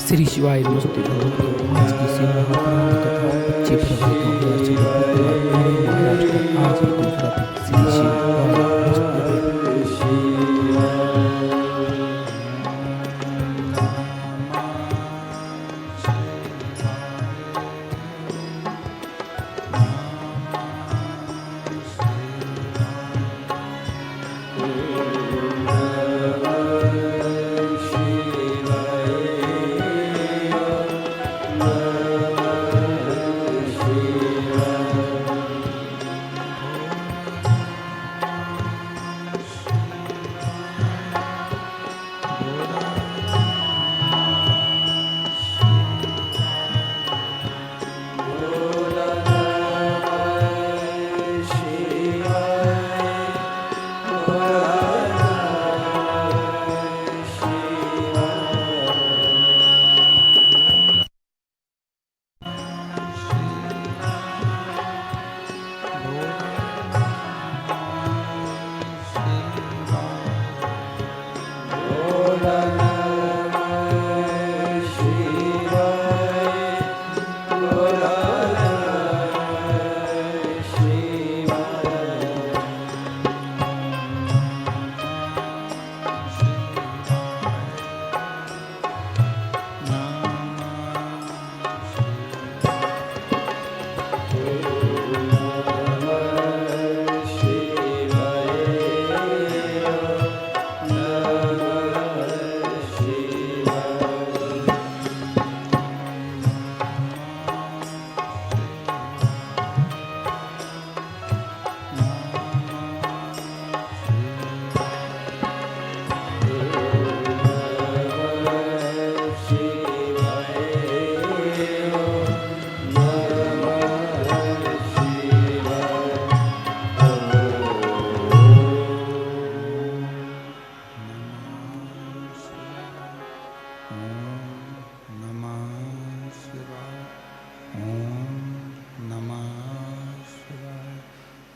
श्री शिवाय नमस्ते भगवतो। आज की शिव महापुराण कथा 25 फरवरी 2024 बुधवार, पुणे महाराष्ट्र। आज है दूसरा दिन। श्री शिवाय नमस्ते।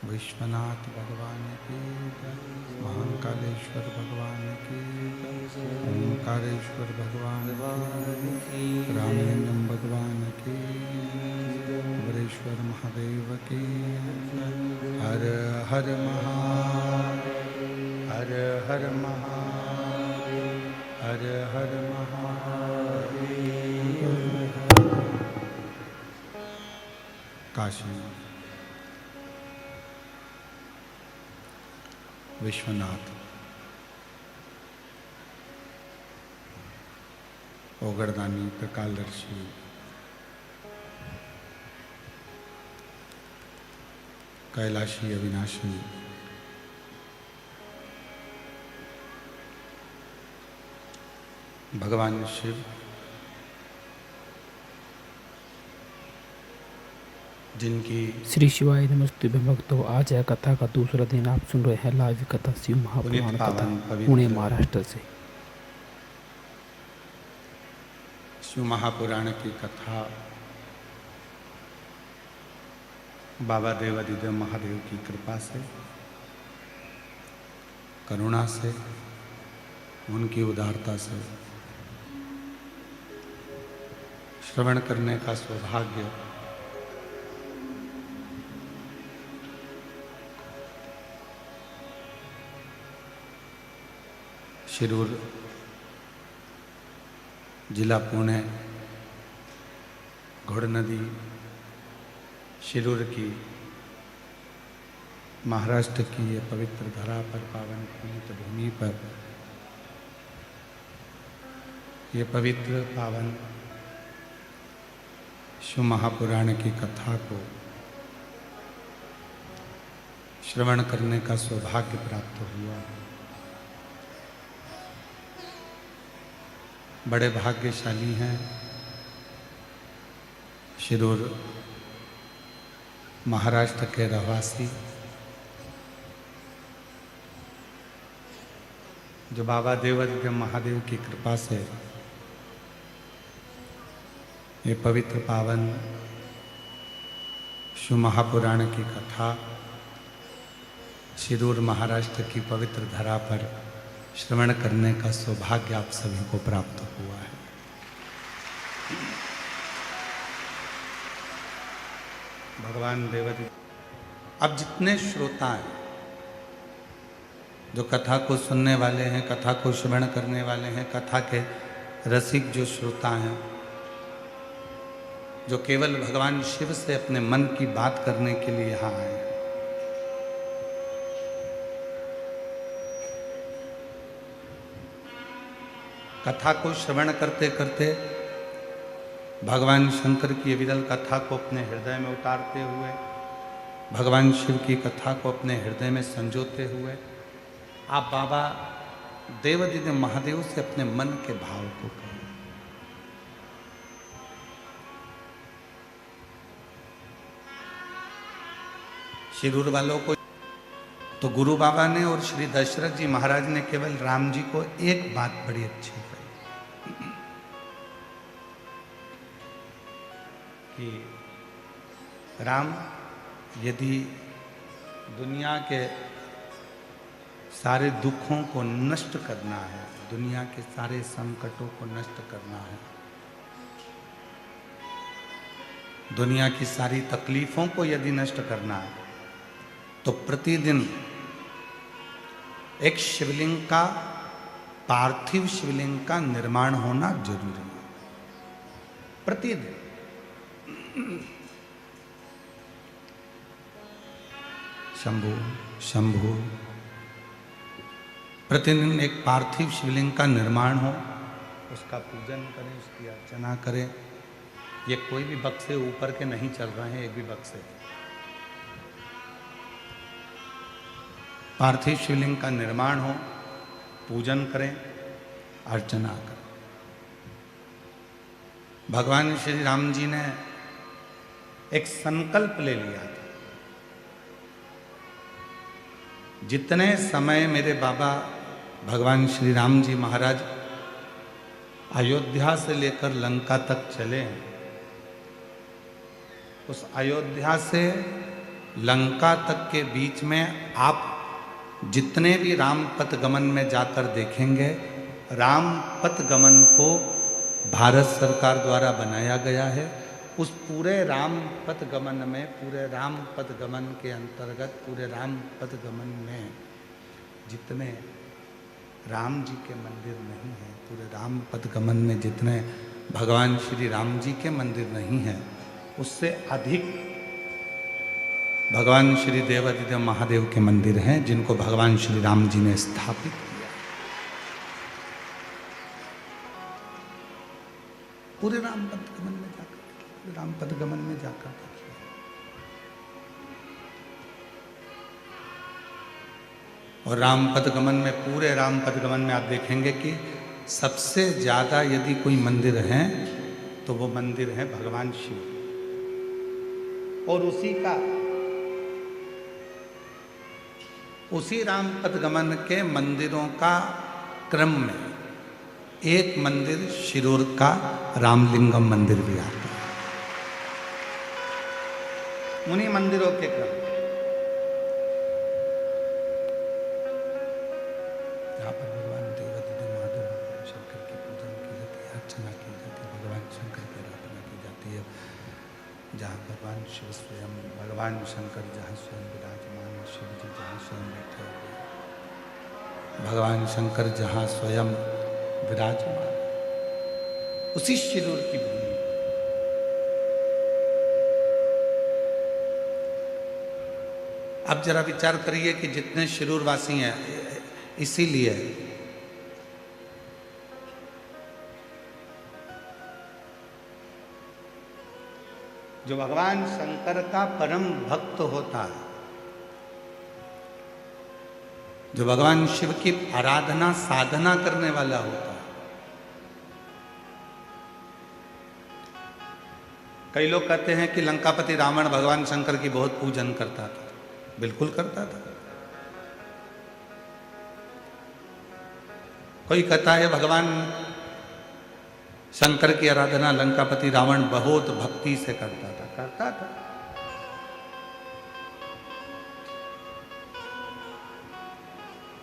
विश्वनाथ भगवान की जय, महाकालेश्वर भगवान की जय, ओंकारेश्वर भगवान की, रामेन्द्रम भगवान की, वरेश्वर महादेव की। हर हर महादेव, हर हर महादेव, हर हर महादेव। काशी विश्वनाथ ओगरदानी त्रिकालदर्शी कैलाशी अविनाशी भगवान शिव जिनकी श्री शिवाय नमस्ते भक्तों। आज है कथा का दूसरा दिन। आप सुन रहे हैं लाइव कथा शिव महापुराण कथा पुणे महाराष्ट्र से। शिव महापुराण की कथा बाबा देवादिदेव महादेव की कृपा से, करुणा से, उनकी उदारता से श्रवण करने का सौभाग्य शिरूर जिला पुणे घोड़ नदी शिरूर की महाराष्ट्र की ये पवित्र धरा पर, पावन पुनीत भूमि पर, ये पवित्र पावन शिव महापुराण की कथा को श्रवण करने का सौभाग्य प्राप्त हुआ। बड़े भाग्यशाली हैं शिरूर महाराष्ट्र के रहवासी, जो बाबा देवादिदेव महादेव की कृपा से ये पवित्र पावन शिव महापुराण की कथा शिरूर महाराष्ट्र की पवित्र धरा पर श्रवण करने का सौभाग्य आप सभी को प्राप्त हुआ है। भगवान देवती, अब जितने श्रोता हैं, जो कथा को सुनने वाले हैं, कथा को श्रवण करने वाले हैं, कथा के रसिक जो श्रोता हैं, जो केवल भगवान शिव से अपने मन की बात करने के लिए यहाँ आए हैं, कथा को श्रवण करते करते भगवान शंकर की विरल कथा को अपने हृदय में उतारते हुए, भगवान शिव की कथा को अपने हृदय में संजोते हुए आप बाबा देवादिदेव महादेव से अपने मन के भाव को कहें। शिरूर वालों को तो गुरु बाबा ने और श्री दशरथ जी महाराज ने केवल राम जी को एक बात बड़ी अच्छी कही कि राम, यदि दुनिया के सारे दुखों को नष्ट करना है, दुनिया के सारे संकटों को नष्ट करना है, दुनिया की सारी तकलीफों को यदि नष्ट करना है, तो प्रतिदिन एक शिवलिंग का, पार्थिव शिवलिंग का निर्माण होना जरूरी है। प्रतिदिन शंभु शंभु, प्रतिदिन एक पार्थिव शिवलिंग का निर्माण हो, उसका पूजन करें, उसकी अर्चना करें। ये कोई भी बक्से ऊपर के नहीं चल रहे हैं, एक भी बक्से, पार्थिव शिवलिंग का निर्माण हो, पूजन करें, अर्चना करें। भगवान श्री राम जी ने एक संकल्प ले लिया था, जितने समय मेरे बाबा भगवान श्री राम जी महाराज अयोध्या से लेकर लंका तक चले हैं, उस अयोध्या से लंका तक के बीच में आप जितने भी राम पथ गमन में जाकर देखेंगे, राम पथ गमन को भारत सरकार द्वारा बनाया गया है। उस पूरे राम पथ गमन में, पूरे राम पथ गमन के अंतर्गत, पूरे राम पथ गमन में जितने राम जी के मंदिर नहीं हैं, पूरे राम पथ गमन में जितने भगवान श्री राम जी के मंदिर नहीं हैं, उससे अधिक भगवान श्री देवादिदेव महादेव के मंदिर हैं, जिनको भगवान श्री राम जी ने स्थापित किया। पूरे राम पथ गमन में जाकर, पूरे राम पथ गमन में जाकर देखिए, और राम पथ गमन में, पूरे राम पथ गमन में आप देखेंगे कि सबसे ज्यादा यदि कोई मंदिर है तो वो मंदिर है भगवान शिव, और उसी राम पथ गमन के मंदिरों का क्रम में एक मंदिर शिरूर का रामलिंगम मंदिर भी आता है। उन्हीं मंदिरों के क्रम, जहाँ पर भगवान देवादिदेव महादेव, भगवान शंकर की पूजन की जाती है, अर्चना की जाती है, भगवान शंकर की आराधना की जाती है, जहाँ भगवान शिव स्वयं, भगवान शंकर जहाँ स्वयं विराजमान, शिव जी जहाँ स्वयं बैठे हुए, भगवान शंकर जहाँ स्वयं विराजमान, उसी शिरूर की भूमि। अब जरा विचार करिए कि जितने शिरूर वासी हैं, इसीलिए जो भगवान शंकर का परम भक्त होता है, जो भगवान शिव की आराधना साधना करने वाला होता है, कई लोग कहते हैं कि लंकापति रावण भगवान शंकर की बहुत पूजन करता था। बिल्कुल करता था। कोई कहता है भगवान शंकर की आराधना लंकापति रावण बहुत भक्ति से करता था।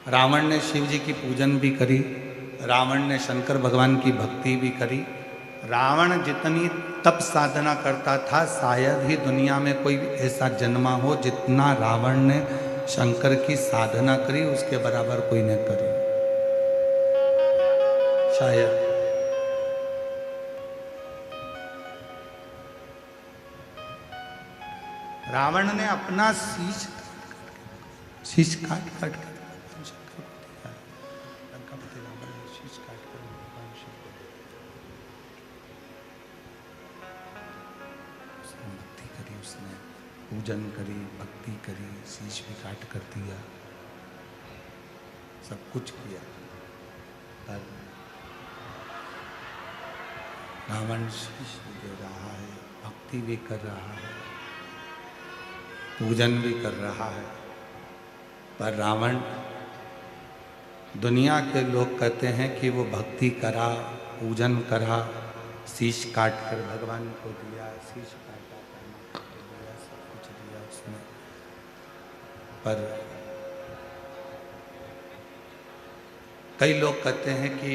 रावण ने शिव जी की पूजन भी करी, रावण ने शंकर भगवान की भक्ति भी करी। रावण जितनी तप साधना करता था, शायद ही दुनिया में कोई ऐसा जन्मा हो जितना रावण ने शंकर की साधना करी, उसके बराबर कोई ने करी शायद। रावण ने अपना शीश काट काट कर भगवान शंकर को दिया। लंकापति रावण ने शीश काट कर भगवान शिव को दिया। उसने भक्ति करी, उसने पूजन करी, भक्ति करी, शीश भी काट कर दिया, सब कुछ किया। पर रावण शीश भी दे रहा है, भक्ति भी कर रहा है, पूजन भी कर रहा है, पर रावण, दुनिया के लोग कहते हैं कि वो भक्ति करा, पूजन करा, शीश काट कर भगवान को दिया, शीश काटा, पैना को दिया, सब कुछ दिया उसने। पर कई लोग कहते हैं कि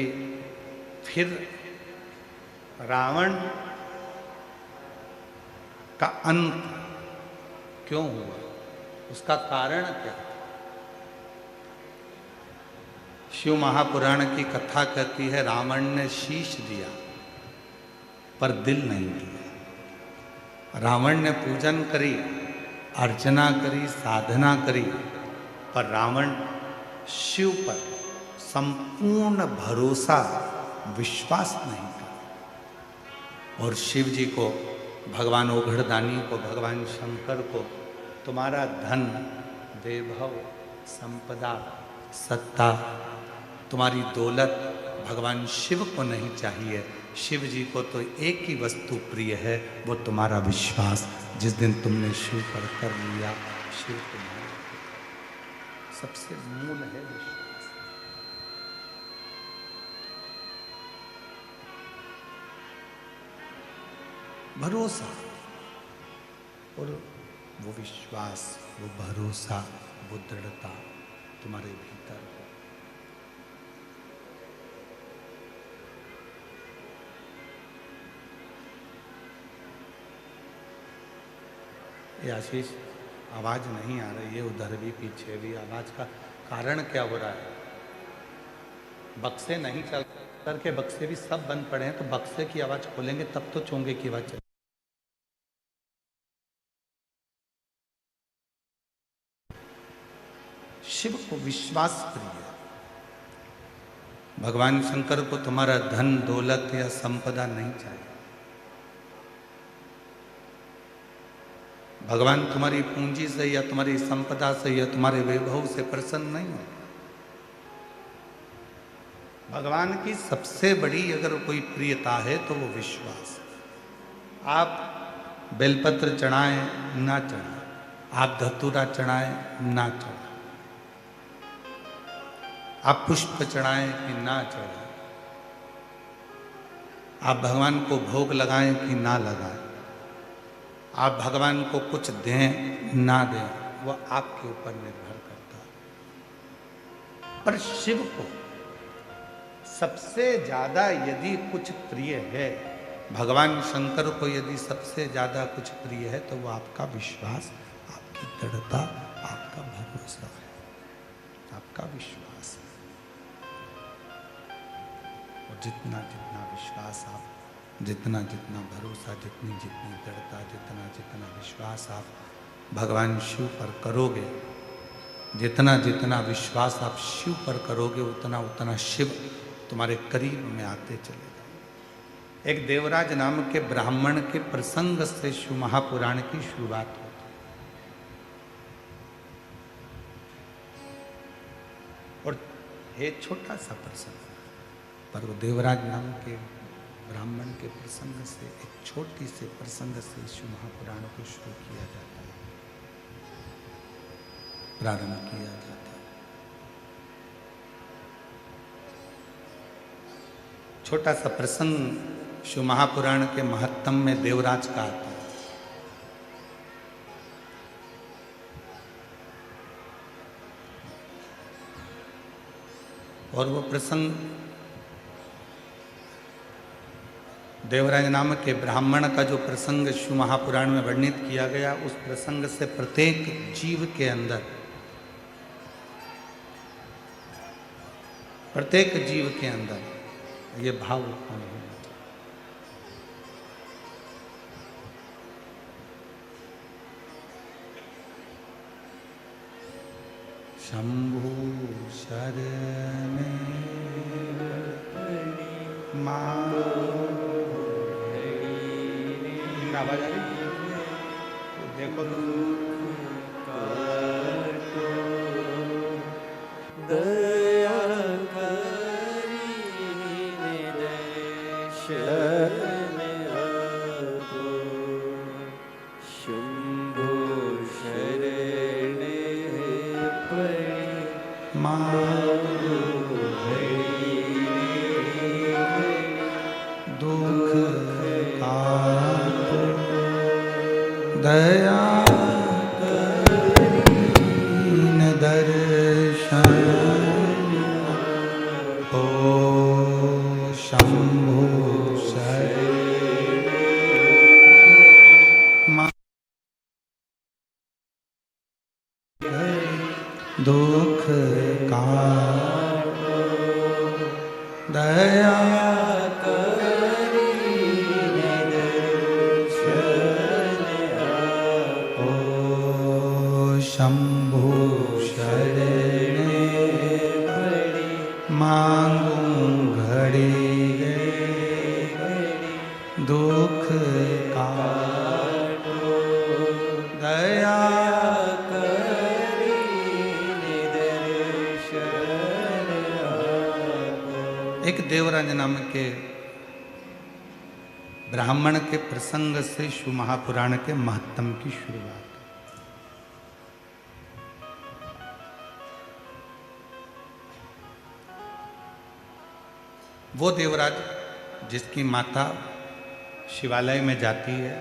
फिर रावण का अंत क्यों हुआ, उसका कारण क्या था? शिव महापुराण की कथा कहती है रावण ने शीश दिया पर दिल नहीं दिया। रावण ने पूजन करी, अर्चना करी, साधना करी, पर रावण शिव पर संपूर्ण भरोसा, विश्वास नहीं करा। और शिव जी को, भगवान ओघड़दानी को, भगवान शंकर को तुम्हारा धन, वैभव, संपदा, सत्ता, तुम्हारी दौलत भगवान शिव को नहीं चाहिए। शिव जी को तो एक ही वस्तु प्रिय है, वो तुम्हारा विश्वास। जिस दिन तुमने शिव पर कर लिया, शिव तुम्हारा सबसे मूल है विश्वास। भरोसा, और वो विश्वास, वो भरोसा, वो दृढ़ता तुम्हारे भीतर हो। ये आशीष, आवाज नहीं आ रही है, उधर भी पीछे भी। आवाज का कारण क्या हो रहा है? बक्से नहीं चल करके, बक्से भी सब बंद पड़े हैं, तो बक्से की आवाज खोलेंगे तब तो चोंगे की आवाज चले। शिव को विश्वास प्रिय, भगवान शंकर को तुम्हारा धन, दौलत या संपदा नहीं चाहिए। भगवान तुम्हारी पूंजी से या तुम्हारी संपदा से या तुम्हारे वैभव से प्रसन्न नहीं है। भगवान की सबसे बड़ी अगर कोई प्रियता है तो वो विश्वास। आप बेलपत्र चढ़ाएं ना चढ़ाएं, आप धतूरा चढ़ाएं ना चढ़ाएं, आप पुष्प चढ़ाएं कि ना चढ़ाएं, आप भगवान को भोग लगाएं कि ना लगाएं, आप भगवान को कुछ दें ना दें, वो आपके ऊपर निर्भर करता है। पर शिव को सबसे ज्यादा यदि कुछ प्रिय है, भगवान शंकर को यदि सबसे ज्यादा कुछ प्रिय है, तो वो आपका विश्वास, आपकी दृढ़ता, आपका भरोसा है, आपका विश्वास है। और जितना जितना विश्वास आप, जितना जितना भरोसा, जितनी जितनी दृढ़ता, जितना जितना विश्वास आप भगवान शिव पर करोगे, जितना जितना विश्वास आप शिव पर करोगे, उतना उतना शिव तुम्हारे करीब में आते चले जाएंगे। एक देवराज नाम के ब्राह्मण के प्रसंग से शिव महापुराण की शुरुआत होती है। और एक छोटा सा प्रसंग, पर वो देवराज नाम के ब्राह्मण के प्रसंग से, एक छोटी से प्रसंग से शिव महापुराण को शुरू किया जाता है, प्रारंभ किया जाता है। छोटा सा प्रसंग शिव महापुराण के महत्तम में देवराज का आता है। और वो प्रसंग देवराज नामक के ब्राह्मण का जो प्रसंग शिव महापुराण में वर्णित किया गया, उस प्रसंग से प्रत्येक जीव के अंदर, प्रत्येक जीव के अंदर ये भाव उत्पन्न होना चाहिए। शंभु शरण आवाज आ रही देखो तो दया करी दर्शन आपो शंभो शरण पड़े दुख दया करीन दर्शन ओ शंभो शरण दुख का दया शंभु शरण मांगू घड़ी दुख का दया एक देवराज नाम के ब्राह्मण के प्रसंग से शिव महापुराण के महत्तम की शुरुआत। वो देवराज जिसकी माता शिवालय में जाती है,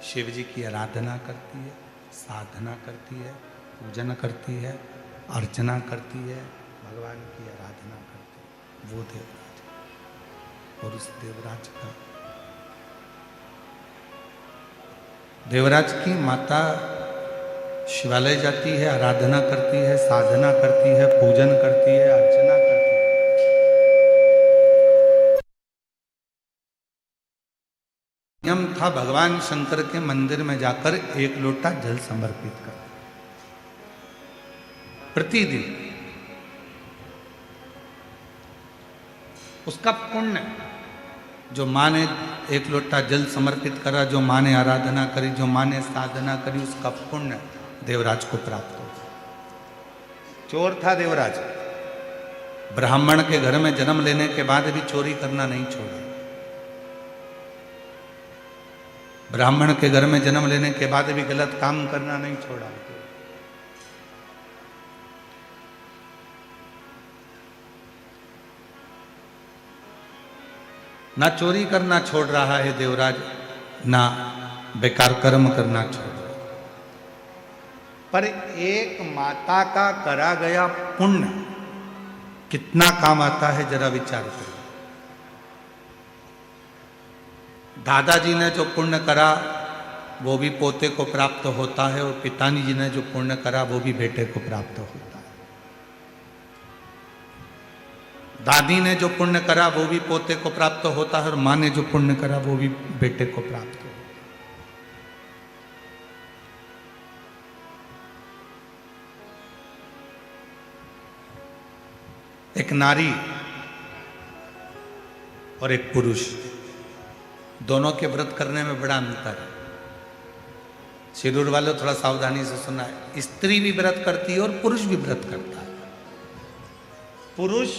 शिव जी की आराधना करती है, साधना करती है, पूजन करती है, अर्चना करती है, भगवान की आराधना करती है, वो देवराज। और उस देवराज की माता शिवालय जाती है, आराधना करती है, साधना करती है, पूजन करती है, अर्चना करती है। नियम था भगवान शंकर के मंदिर में जाकर एक लोटा जल समर्पित कर प्रतिदिन। उसका पुण्य, जो माँ ने एक लोटा जल समर्पित करा, जो माँ ने आराधना करी, जो माँ ने साधना करी, उसका पुण्य देवराज को प्राप्त हो। चोर था देवराज, ब्राह्मण के घर में जन्म लेने के बाद भी चोरी करना नहीं छोड़ा। ब्राह्मण के घर में जन्म लेने के बाद भी गलत काम करना नहीं छोड़ा। ना चोरी करना छोड़ रहा है देवराज, ना बेकार कर्म करना छोड़ रहा है। पर एक माता का करा गया पुण्य कितना काम आता है, जरा विचार करो। दादाजी ने जो पुण्य करा वो भी पोते को प्राप्त होता है, और पिताजी जी ने जो पुण्य करा वो भी बेटे को प्राप्त होता है। दादी ने जो पुण्य करा वो भी पोते को प्राप्त होता है, और माँ ने जो पुण्य करा वो भी बेटे को प्राप्त होता है। एक नारी और एक पुरुष, दोनों के व्रत करने में बड़ा अंतर है। शिरूर वालों थोड़ा सावधानी से सुना है, स्त्री भी व्रत करती है और पुरुष भी व्रत करता है। पुरुष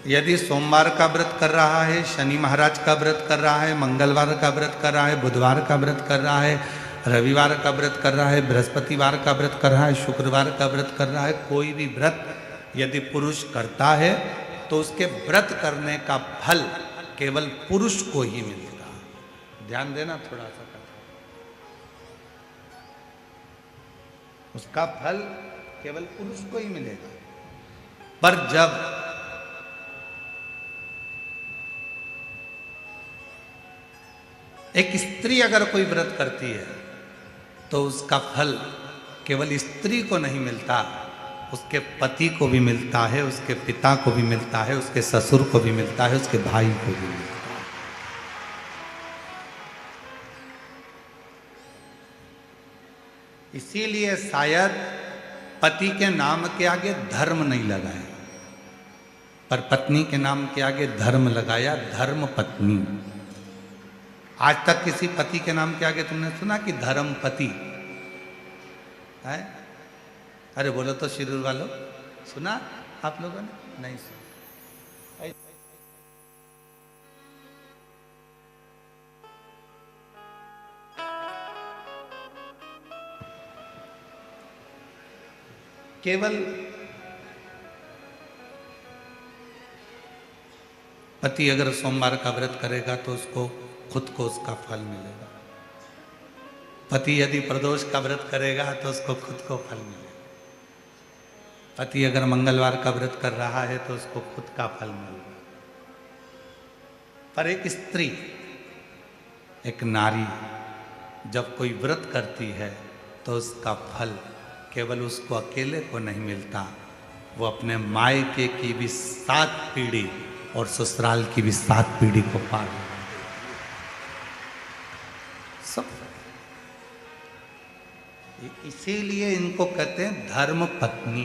यदि सोमवार का व्रत कर रहा है, शनि महाराज का व्रत कर रहा है, मंगलवार का व्रत कर रहा है, बुधवार का व्रत कर रहा है, रविवार का व्रत कर रहा है, बृहस्पतिवार का व्रत कर रहा है, शुक्रवार का व्रत कर रहा है, कोई भी व्रत यदि पुरुष करता है तो उसके व्रत करने का फल केवल पुरुष को ही मिलेगा। ध्यान देना थोड़ा सा, उसका फल केवल पुरुष को ही मिलेगा। पर जब एक स्त्री अगर कोई व्रत करती है तो उसका फल केवल स्त्री को नहीं मिलता, उसके पति को भी मिलता है, उसके पिता को भी मिलता है, उसके ससुर को भी मिलता है, उसके भाई को भी मिलता है। इसीलिए शायद पति के नाम के आगे धर्म नहीं लगाया, पर पत्नी के नाम के आगे धर्म लगाया, धर्म पत्नी। आज तक किसी पति के नाम के आगे तुमने सुना कि धर्म पति है? अरे बोलो तो शिरूर वालों, सुना आप लोगों ने? नहीं सुना। केवल पति अगर सोमवार का व्रत करेगा तो उसको खुद को उसका फल मिलेगा, पति यदि प्रदोष का व्रत करेगा तो उसको खुद को फल मिलेगा, पति अगर मंगलवार का व्रत कर रहा है तो उसको खुद का फल मिलेगा। पर एक स्त्री, एक नारी जब कोई व्रत करती है तो उसका फल केवल उसको अकेले को नहीं मिलता, वो अपने मायके की भी 7 पीढ़ी और ससुराल की भी 7 पीढ़ी को पार लगा सब। इसीलिए इनको कहते हैं धर्म पत्नी।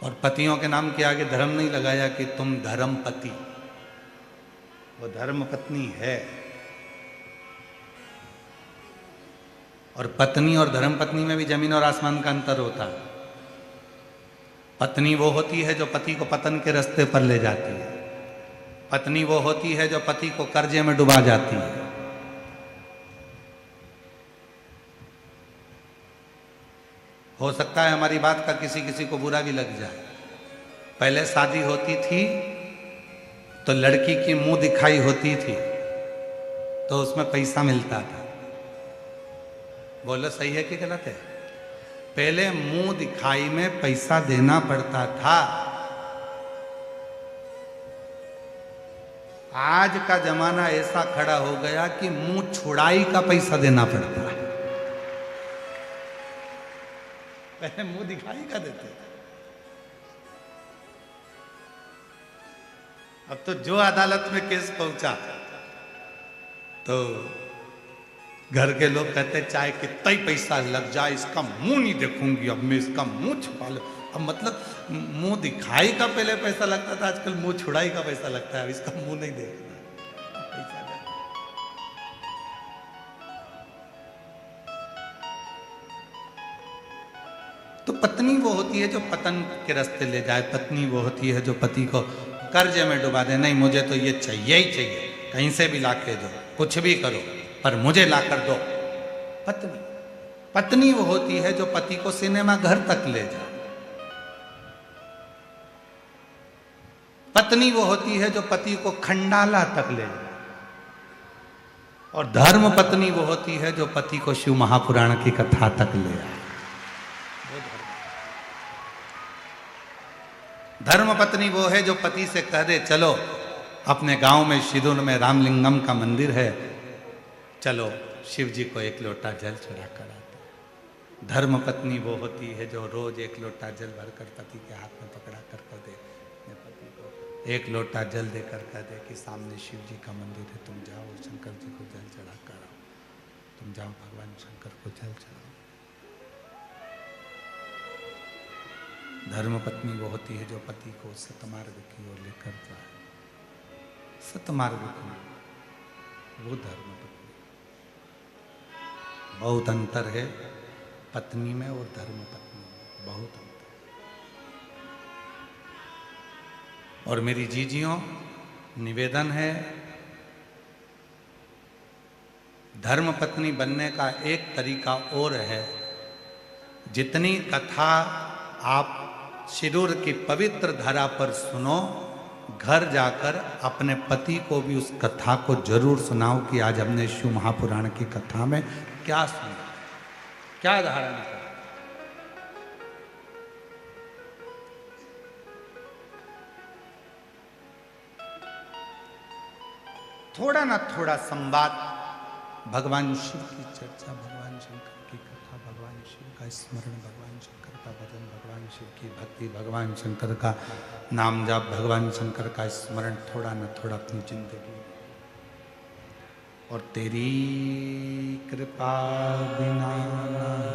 और पतियों के नाम के आगे धर्म नहीं लगाया कि तुम धर्म पति, वो धर्म पत्नी है। और पत्नी और धर्म पत्नी में भी जमीन और आसमान का अंतर होता है। पत्नी वो होती है जो पति को पतन के रास्ते पर ले जाती है, पत्नी वो होती है जो पति को कर्जे में डुबा जाती है। हो सकता है हमारी बात का किसी किसी को बुरा भी लग जाए। पहले शादी होती थी तो लड़की की मुंह दिखाई होती थी तो उसमें पैसा मिलता था। बोलो सही है कि गलत है? पहले मुंह दिखाई में पैसा देना पड़ता था। आज का जमाना ऐसा खड़ा हो गया कि मुंह छुड़ाई का पैसा देना पड़ता है। पहले मुंह दिखाई का देते थे, अब तो जो अदालत में केस पहुंचा तो घर के लोग कहते चाहे कितना ही पैसा लग जाए इसका मुंह नहीं देखूंगी, अब मैं इसका मुंह छुपा लूं। अब मतलब मुंह दिखाई का पहले पैसा लगता था, आजकल मुंह छुड़ाई का पैसा लगता है। अब इसका मुंह नहीं देखना, पैसा का। तो पत्नी वो होती है जो पतन के रास्ते ले जाए, पत्नी वो होती है जो पति को कर्जे में डुबा दे। नहीं मुझे तो ये चाहिए ही चाहिए, कहीं से भी लाके दो, कुछ भी करो पर मुझे लाकर दो। पत्नी पत्नी वो होती है जो पति को सिनेमा घर तक ले जाए। पत्नी वो होती है जो पति को खंडाला तक ले जाए। और धर्म पत्नी वो होती है जो पति को शिव महापुराण की कथा तक ले आए। धर्म पत्नी वो है जो पति से कह दे चलो अपने गांव में शिदुर में रामलिंगम का मंदिर है, चलो शिव जी को 1 लोटा जल चढ़ा कर आते। धर्म पत्नी वो होती है जो रोज 1 लोटा जल भरकर पति के हाथ में पकड़ा कर दे, पति को 1 लोटा जल देकर कह दे कि सामने शिव जी का मंदिर है, तुम जाओ शंकर जी को जल चढ़ा कर आओ, तुम जाओ भगवान शंकर को जल चढ़ाओ। धर्म पत्नी वो होती है जो पति को सतमार्ग की ओर लेकर जाए, सतमार्ग की, वो धर्म पत्नी। बहुत अंतर है पत्नी में और धर्म पत्नी में, बहुत अंतर। और मेरी जीजियों निवेदन है, धर्म पत्नी बनने का एक तरीका और है। जितनी कथा आप शिरूर की पवित्र धरा पर सुनो, घर जाकर अपने पति को भी उस कथा को जरूर सुनाओ कि आज हमने शिव महापुराण की कथा में क्या सुना, क्या धारण किया। थोड़ा ना थोड़ा संवाद, भगवान शिव की चर्चा, भगवान शंकर की कथा, भगवान शिव का स्मरण, भगवान शंकर का भजन, भगवान शिव की भक्ति, भगवान शंकर का नाम जाप, भगवान शंकर का स्मरण थोड़ा ना थोड़ा अपनी जिंदगी। और तेरी कृपा बिना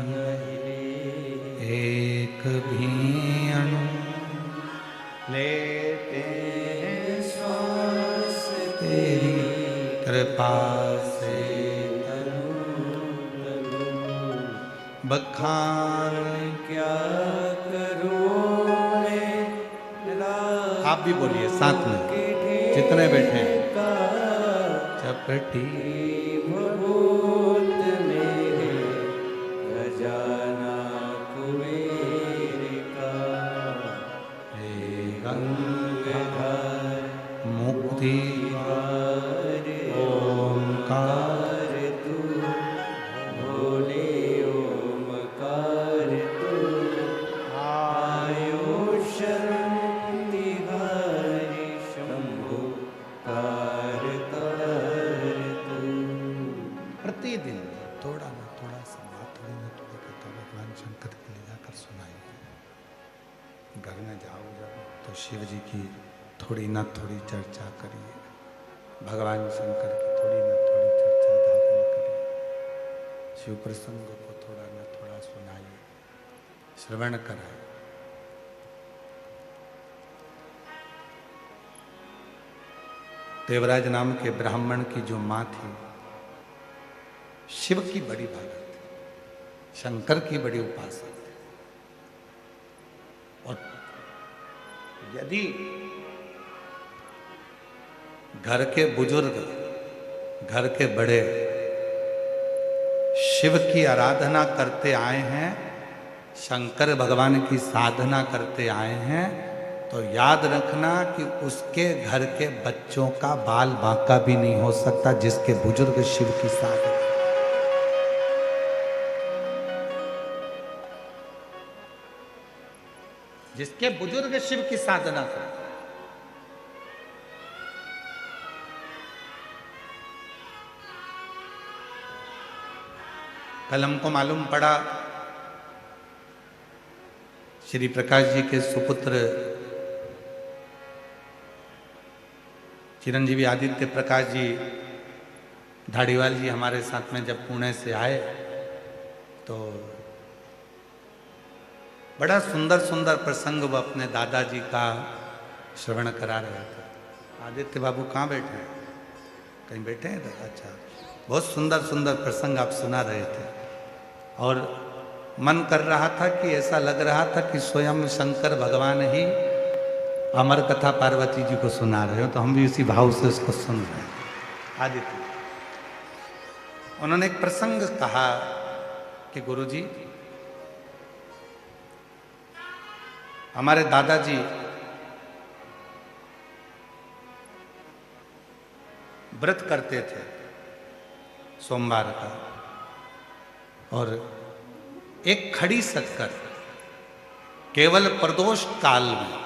नहीं एक भी अणु लेते हैं श्वास, तेरी कृपा से बखान क्या करूं मैं। आप भी बोलिए साथ में, जितने बैठे हैं। चपटी भभूत मेरे खजाना कुबेर का, हे गंगाधर मुक्ति ओमकार तू, भोले ओमकार तू, आयो शरण तिहारी शंभु कार कर तू। प्रतिदिन थोड़ा ना थोड़ा संवाद, थोड़ी ना थोड़ी कथा भगवान शंकर के लिए जाकर सुनाइए। घर में जाओ जब तो शिव जी की थोड़ी ना थोड़ी चर्चा करिए, भगवान शंकर की थोड़ी ना थोड़ी चर्चा धारण करिए, शिव प्रसंग को थोड़ा ना थोड़ा सुनाइए, श्रवण कराइए। देवराज नाम के ब्राह्मण की जो माँ थी, शिव की बड़ी भगत थी, शंकर की बड़ी उपासक थी। और यदि घर के बुजुर्ग, घर के बड़े शिव की आराधना करते आए हैं, शंकर भगवान की साधना करते आए हैं, तो याद रखना कि उसके घर के बच्चों का बाल बांका भी नहीं हो सकता जिसके बुजुर्ग शिव की साधना। जिसके बुजुर्ग शिव की साधना करते। कल हमको मालूम पड़ा श्री प्रकाश जी के सुपुत्र चिरंजीवी आदित्य प्रकाश जी धाड़ीवाल जी हमारे साथ में जब पुणे से आए तो बड़ा सुंदर सुंदर प्रसंग वो अपने दादाजी का श्रवण करा रहे थे। आदित्य बाबू कहाँ बैठे हैं? कहीं बैठे हैं? अच्छा, बहुत सुंदर सुंदर प्रसंग आप सुना रहे थे और मन कर रहा था कि ऐसा लग रहा था कि स्वयं शंकर भगवान ही अमर कथा पार्वती जी को सुना रहे हो। तो हम भी उसी भाव से उसको सुन रहे हैं। आदित्य उन्होंने एक प्रसंग कहा कि गुरुजी, हमारे दादाजी व्रत करते थे सोमवार का, और एक खड़ी शक्कर केवल प्रदोष काल में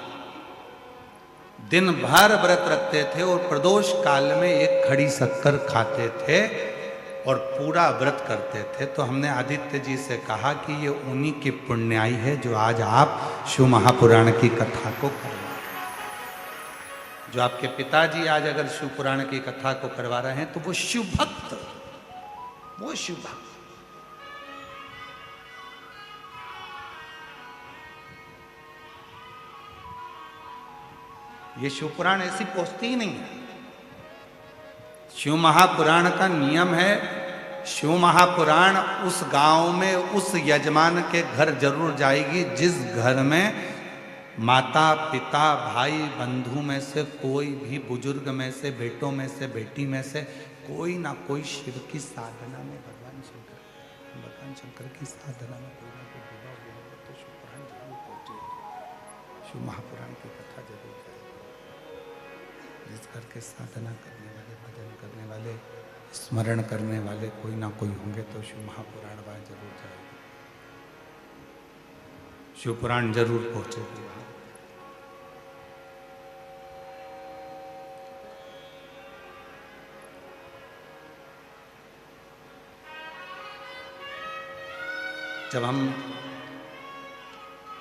दिन भर व्रत रखते थे और प्रदोष काल में एक खड़ी शक्कर खाते थे और पूरा व्रत करते थे। तो हमने आदित्य जी से कहा कि ये उन्हीं की पुण्याई है जो आज आप शिव महापुराण की कथा को करवा रहे हैं। जो आपके पिताजी आज अगर शिव पुराण की कथा को करवा रहे हैं तो वो शिव भक्त, वो शिव भक्त। ये शिव पुराण ऐसी पोस्ती ही नहीं है। शिव महापुराण का नियम है, शिव महापुराण उस गांव में उस यजमान के घर जरूर जाएगी जिस घर में माता पिता भाई बंधु में से कोई भी, बुजुर्ग में से, बेटों में से, बेटी में से कोई ना कोई शिव की साधना में, भगवान शंकर की साधना में कोई ना कोई डूबा हुआ होगा तो शिव पुराण जरूर पहुंचेगा, शिव महापुराण की कथा जरूर करेगा। जिस घर के साधना करने वाले, भजन करने वाले, स्मरण करने वाले कोई ना कोई होंगे तो शिव महापुराण वहाँ जरूर जाएगा, शिव पुराण जरूर पहुंचेगी। जब हम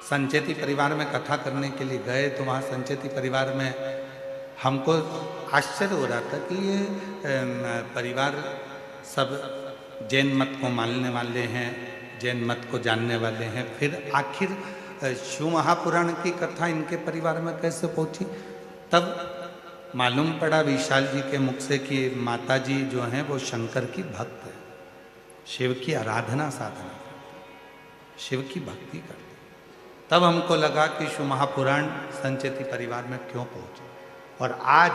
संचेती परिवार में कथा करने के लिए गए तो वहाँ संचेती परिवार में हमको आश्चर्य हो रहा था कि ये परिवार सब जैन मत को मानने वाले हैं, जैन मत को जानने वाले हैं। फिर आखिर शिव महापुराण की कथा इनके परिवार में कैसे पहुंची, तब मालूम पड़ा विशाल जी के मुख से कि माता जी जो हैं वो शंकर की भक्त है, शिव की आराधना साधना करते, शिव की भक्ति करते। तब हमको लगा कि शिव महापुराण संचेती परिवार में क्यों पहुंचे। और आज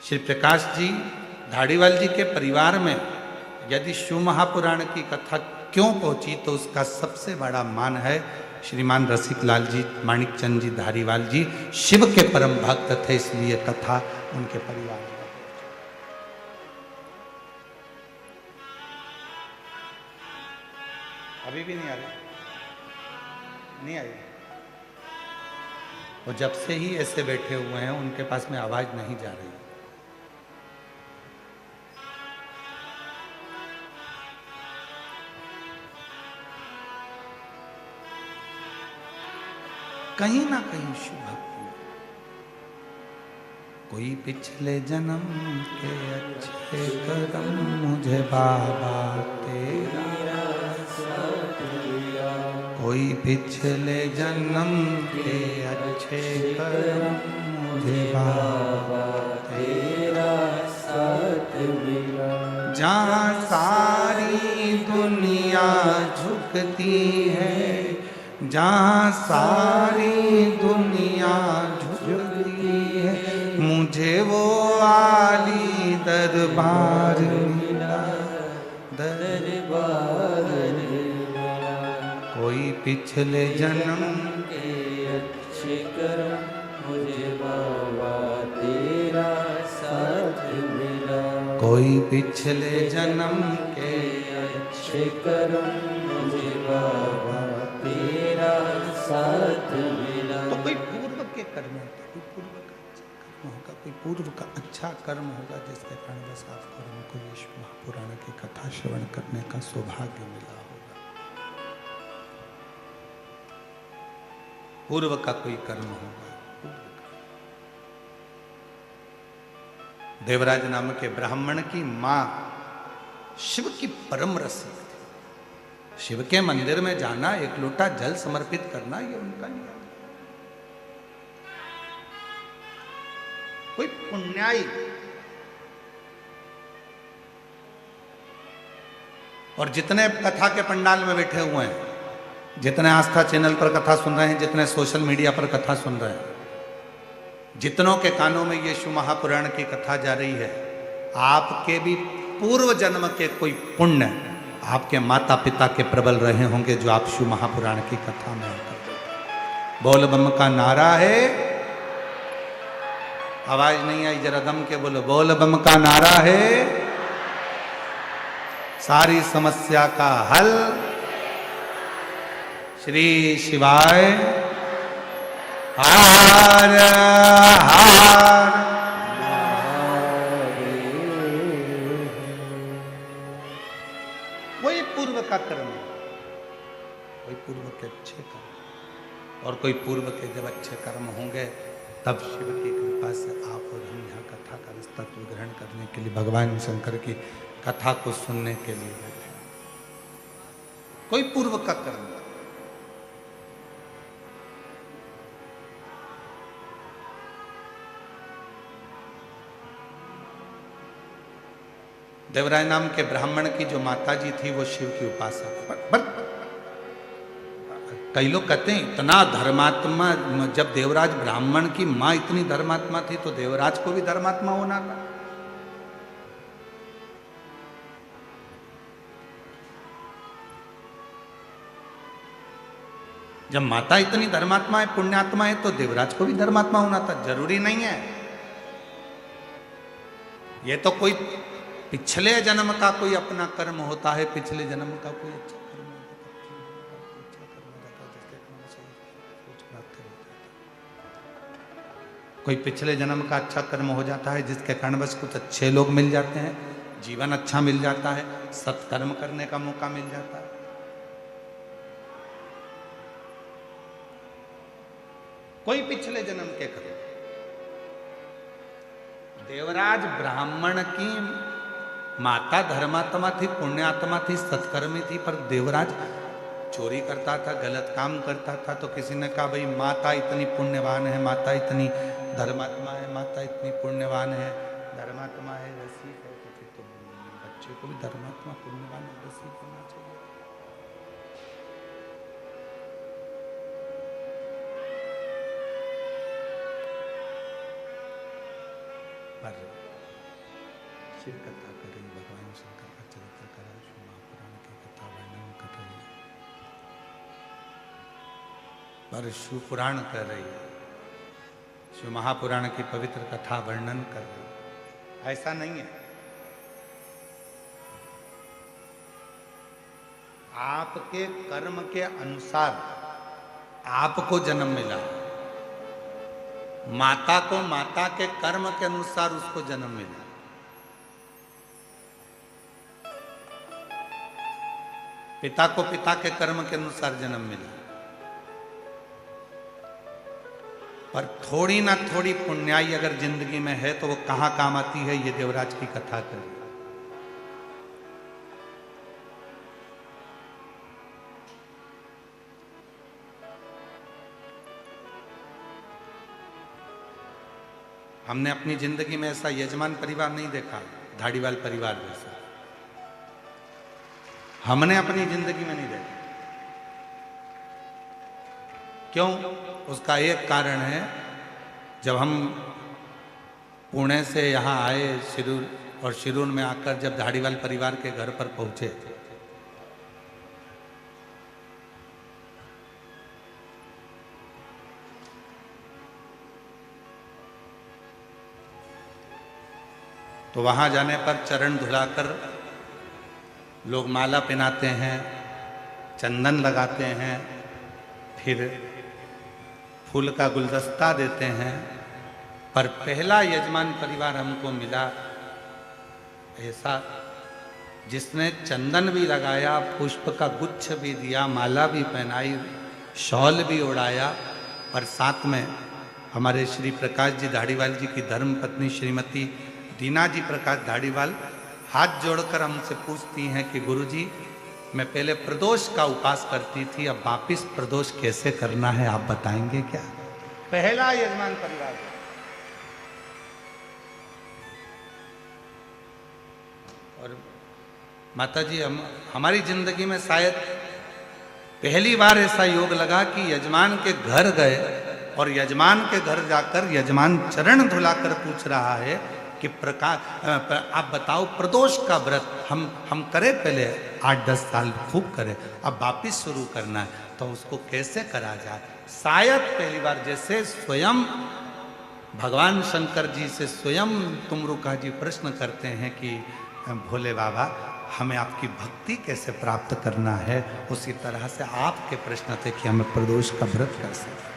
श्री प्रकाश जी धारीवाल जी के परिवार में यदि शिव महापुराण की कथा क्यों पहुंची तो उसका सबसे बड़ा मान है श्रीमान रसिक लाल जी माणिक चंद जी धारीवाल जी शिव के परम भक्त थे, इसलिए कथा उनके परिवार में। अभी भी नहीं आ रही, नहीं आई। वो जब से ही ऐसे बैठे हुए हैं उनके पास में आवाज नहीं जा रही। कहीं ना कहीं शिव भक्ति, कोई पिछले जन्म के अच्छे कर्म मुझे बाबा तेरा, कोई पिछले जन्म के अच्छे कर्म मुझे बाबा तेरा साथ मिला। जहाँ सारी दुनिया झुकती है, जहाँ सारी दुनिया झुकती है, मुझे वो आली दरबार मिला, दरबार मिला। कोई पिछले जन्म के अच्छे कर्म मुझे बाबा तेरा साथ मिला, कोई पिछले जन्म के अच्छे कर्म मुझे बाबा तेरा साथ मिला। तो कोई पूर्व के कर्म होते, कोई पूर्व का अच्छा कर्म होगा, कोई पूर्व का अच्छा कर्म होगा जिसके कारण बस आपको हमको ये शिव महापुराण की कथा श्रवण करने का सौभाग्य मिला होगा। पूर्व का कोई कर्म होगा। देवराज नाम के ब्राह्मण की मां शिव की परम रसिक थी। शिव के मंदिर में जाना, एक लोटा जल समर्पित करना, ये उनका नियम। कोई पुण्याई और जितने कथा के पंडाल में बैठे हुए हैं, जितने आस्था चैनल पर कथा सुन रहे हैं, जितने सोशल मीडिया पर कथा सुन रहे हैं, जितनों के कानों में ये शिव महापुराण की कथा जा रही है, आपके भी पूर्व जन्म के कोई पुण्य आपके माता पिता के प्रबल रहे होंगे जो आप शिव महापुराण की कथा में आकर। बोल बम का नारा है, आवाज नहीं आई, जरा दम के बोलो। बोल बम का नारा है, सारी समस्या का हल श्री शिवाय हार हार। वही पूर्व का कर्म, वही पूर्व के अच्छे कर्म, और कोई पूर्व के जब अच्छे कर्म होंगे तब शिव की कृपा से आप और हम यहाँ कथा का तत्व ग्रहण करने के लिए, भगवान शंकर की कथा को सुनने के लिए बैठे। कोई पूर्व का कर्म, देवराय नाम के ब्राह्मण की जो माता जी थी वो शिव की उपासक। पर कई लोग कहते हैं इतना धर्मात्मा, जब देवराज ब्राह्मण की मां इतनी धर्मात्मा थी तो देवराज को भी धर्मात्मा होना था। जब माता इतनी धर्मात्मा है, पुण्यात्मा है, तो देवराज को भी धर्मात्मा होना था। जरूरी नहीं है, ये तो कोई पिछले जन्म का कोई अपना कर्म होता है, पिछले जन्म का कोई अच्छा कर्म होता है, कोई पिछले जन्म का अच्छा कर्म हो जाता है जिसके कारण बस कुछ अच्छे लोग मिल जाते हैं, जीवन अच्छा मिल जाता है, सत्कर्म करने का मौका मिल जाता है। कोई पिछले जन्म के कर्म, देवराज ब्राह्मण की माता धर्मात्मा थी, पुण्यात्मा थी, सत्कर्मी थी, पर देवराज चोरी करता था, गलत काम करता था। तो किसी ने कहा भाई माता इतनी पुण्यवान है, माता इतनी धर्मात्मा है, माता इतनी पुण्यवान है, धर्मात्मा है, रसिक है, तो फिर तो बच्चे को भी धर्मात्मा पुण्यवान रसिक होना चाहिए। पर शिव कथा कर रही, भगवान शंकर का चरित्र कर रही, शिव महापुराण की कथा वर्णन कर रही है, पर शिव पुराण कर रही है, शिव महापुराण की पवित्र कथा वर्णन कर रही है। ऐसा नहीं है। आपके कर्म के अनुसार आपको जन्म मिला, माता को माता के कर्म के अनुसार उसको जन्म मिला। पिता को पिता के कर्म के अनुसार जन्म मिला। पर थोड़ी ना थोड़ी पुण्याई अगर जिंदगी में है तो वो कहां काम आती है, ये देवराज की कथा कर। हमने अपनी जिंदगी में ऐसा यजमान परिवार नहीं देखा, धाड़ीवाल परिवार जैसा हमने अपनी जिंदगी में नहीं देखा। क्यों? उसका एक कारण है, जब हम पुणे से यहाँ आए शिरूर, और शिरूर में आकर जब धाड़ीवाल परिवार के घर पर पहुंचे तो वहां जाने पर चरण धुलाकर लोग माला पहनाते हैं, चंदन लगाते हैं, फिर फूल का गुलदस्ता देते हैं। पर पहला यजमान परिवार हमको मिला ऐसा जिसने चंदन भी लगाया, पुष्प का गुच्छ भी दिया, माला भी पहनाई, शॉल भी उड़ाया, और साथ में हमारे श्री प्रकाश जी धाड़ीवाल जी की धर्म पत्नी श्रीमती दीना जी प्रकाश धाड़ीवाल हाथ जोड़कर हमसे पूछती हैं कि गुरुजी, मैं पहले प्रदोष का उपास करती थी, अब वापिस प्रदोष कैसे करना है, आप बताएंगे क्या? पहला यजमान परिवार। और माता जी, हमारी जिंदगी में शायद पहली बार ऐसा योग लगा कि यजमान के घर गए और यजमान के घर जाकर यजमान चरण धुलाकर पूछ रहा है कि आप बताओ प्रदोष का व्रत हम करें, पहले 8-10 साल खूब करें, अब वापिस शुरू करना है, तो उसको कैसे करा जाए। शायद पहली बार जैसे स्वयं भगवान शंकर जी से स्वयं तुमरुका जी प्रश्न करते हैं कि भोले बाबा हमें आपकी भक्ति कैसे प्राप्त करना है, उसी तरह से आपके प्रश्न थे कि हमें प्रदोष का व्रत कैसे।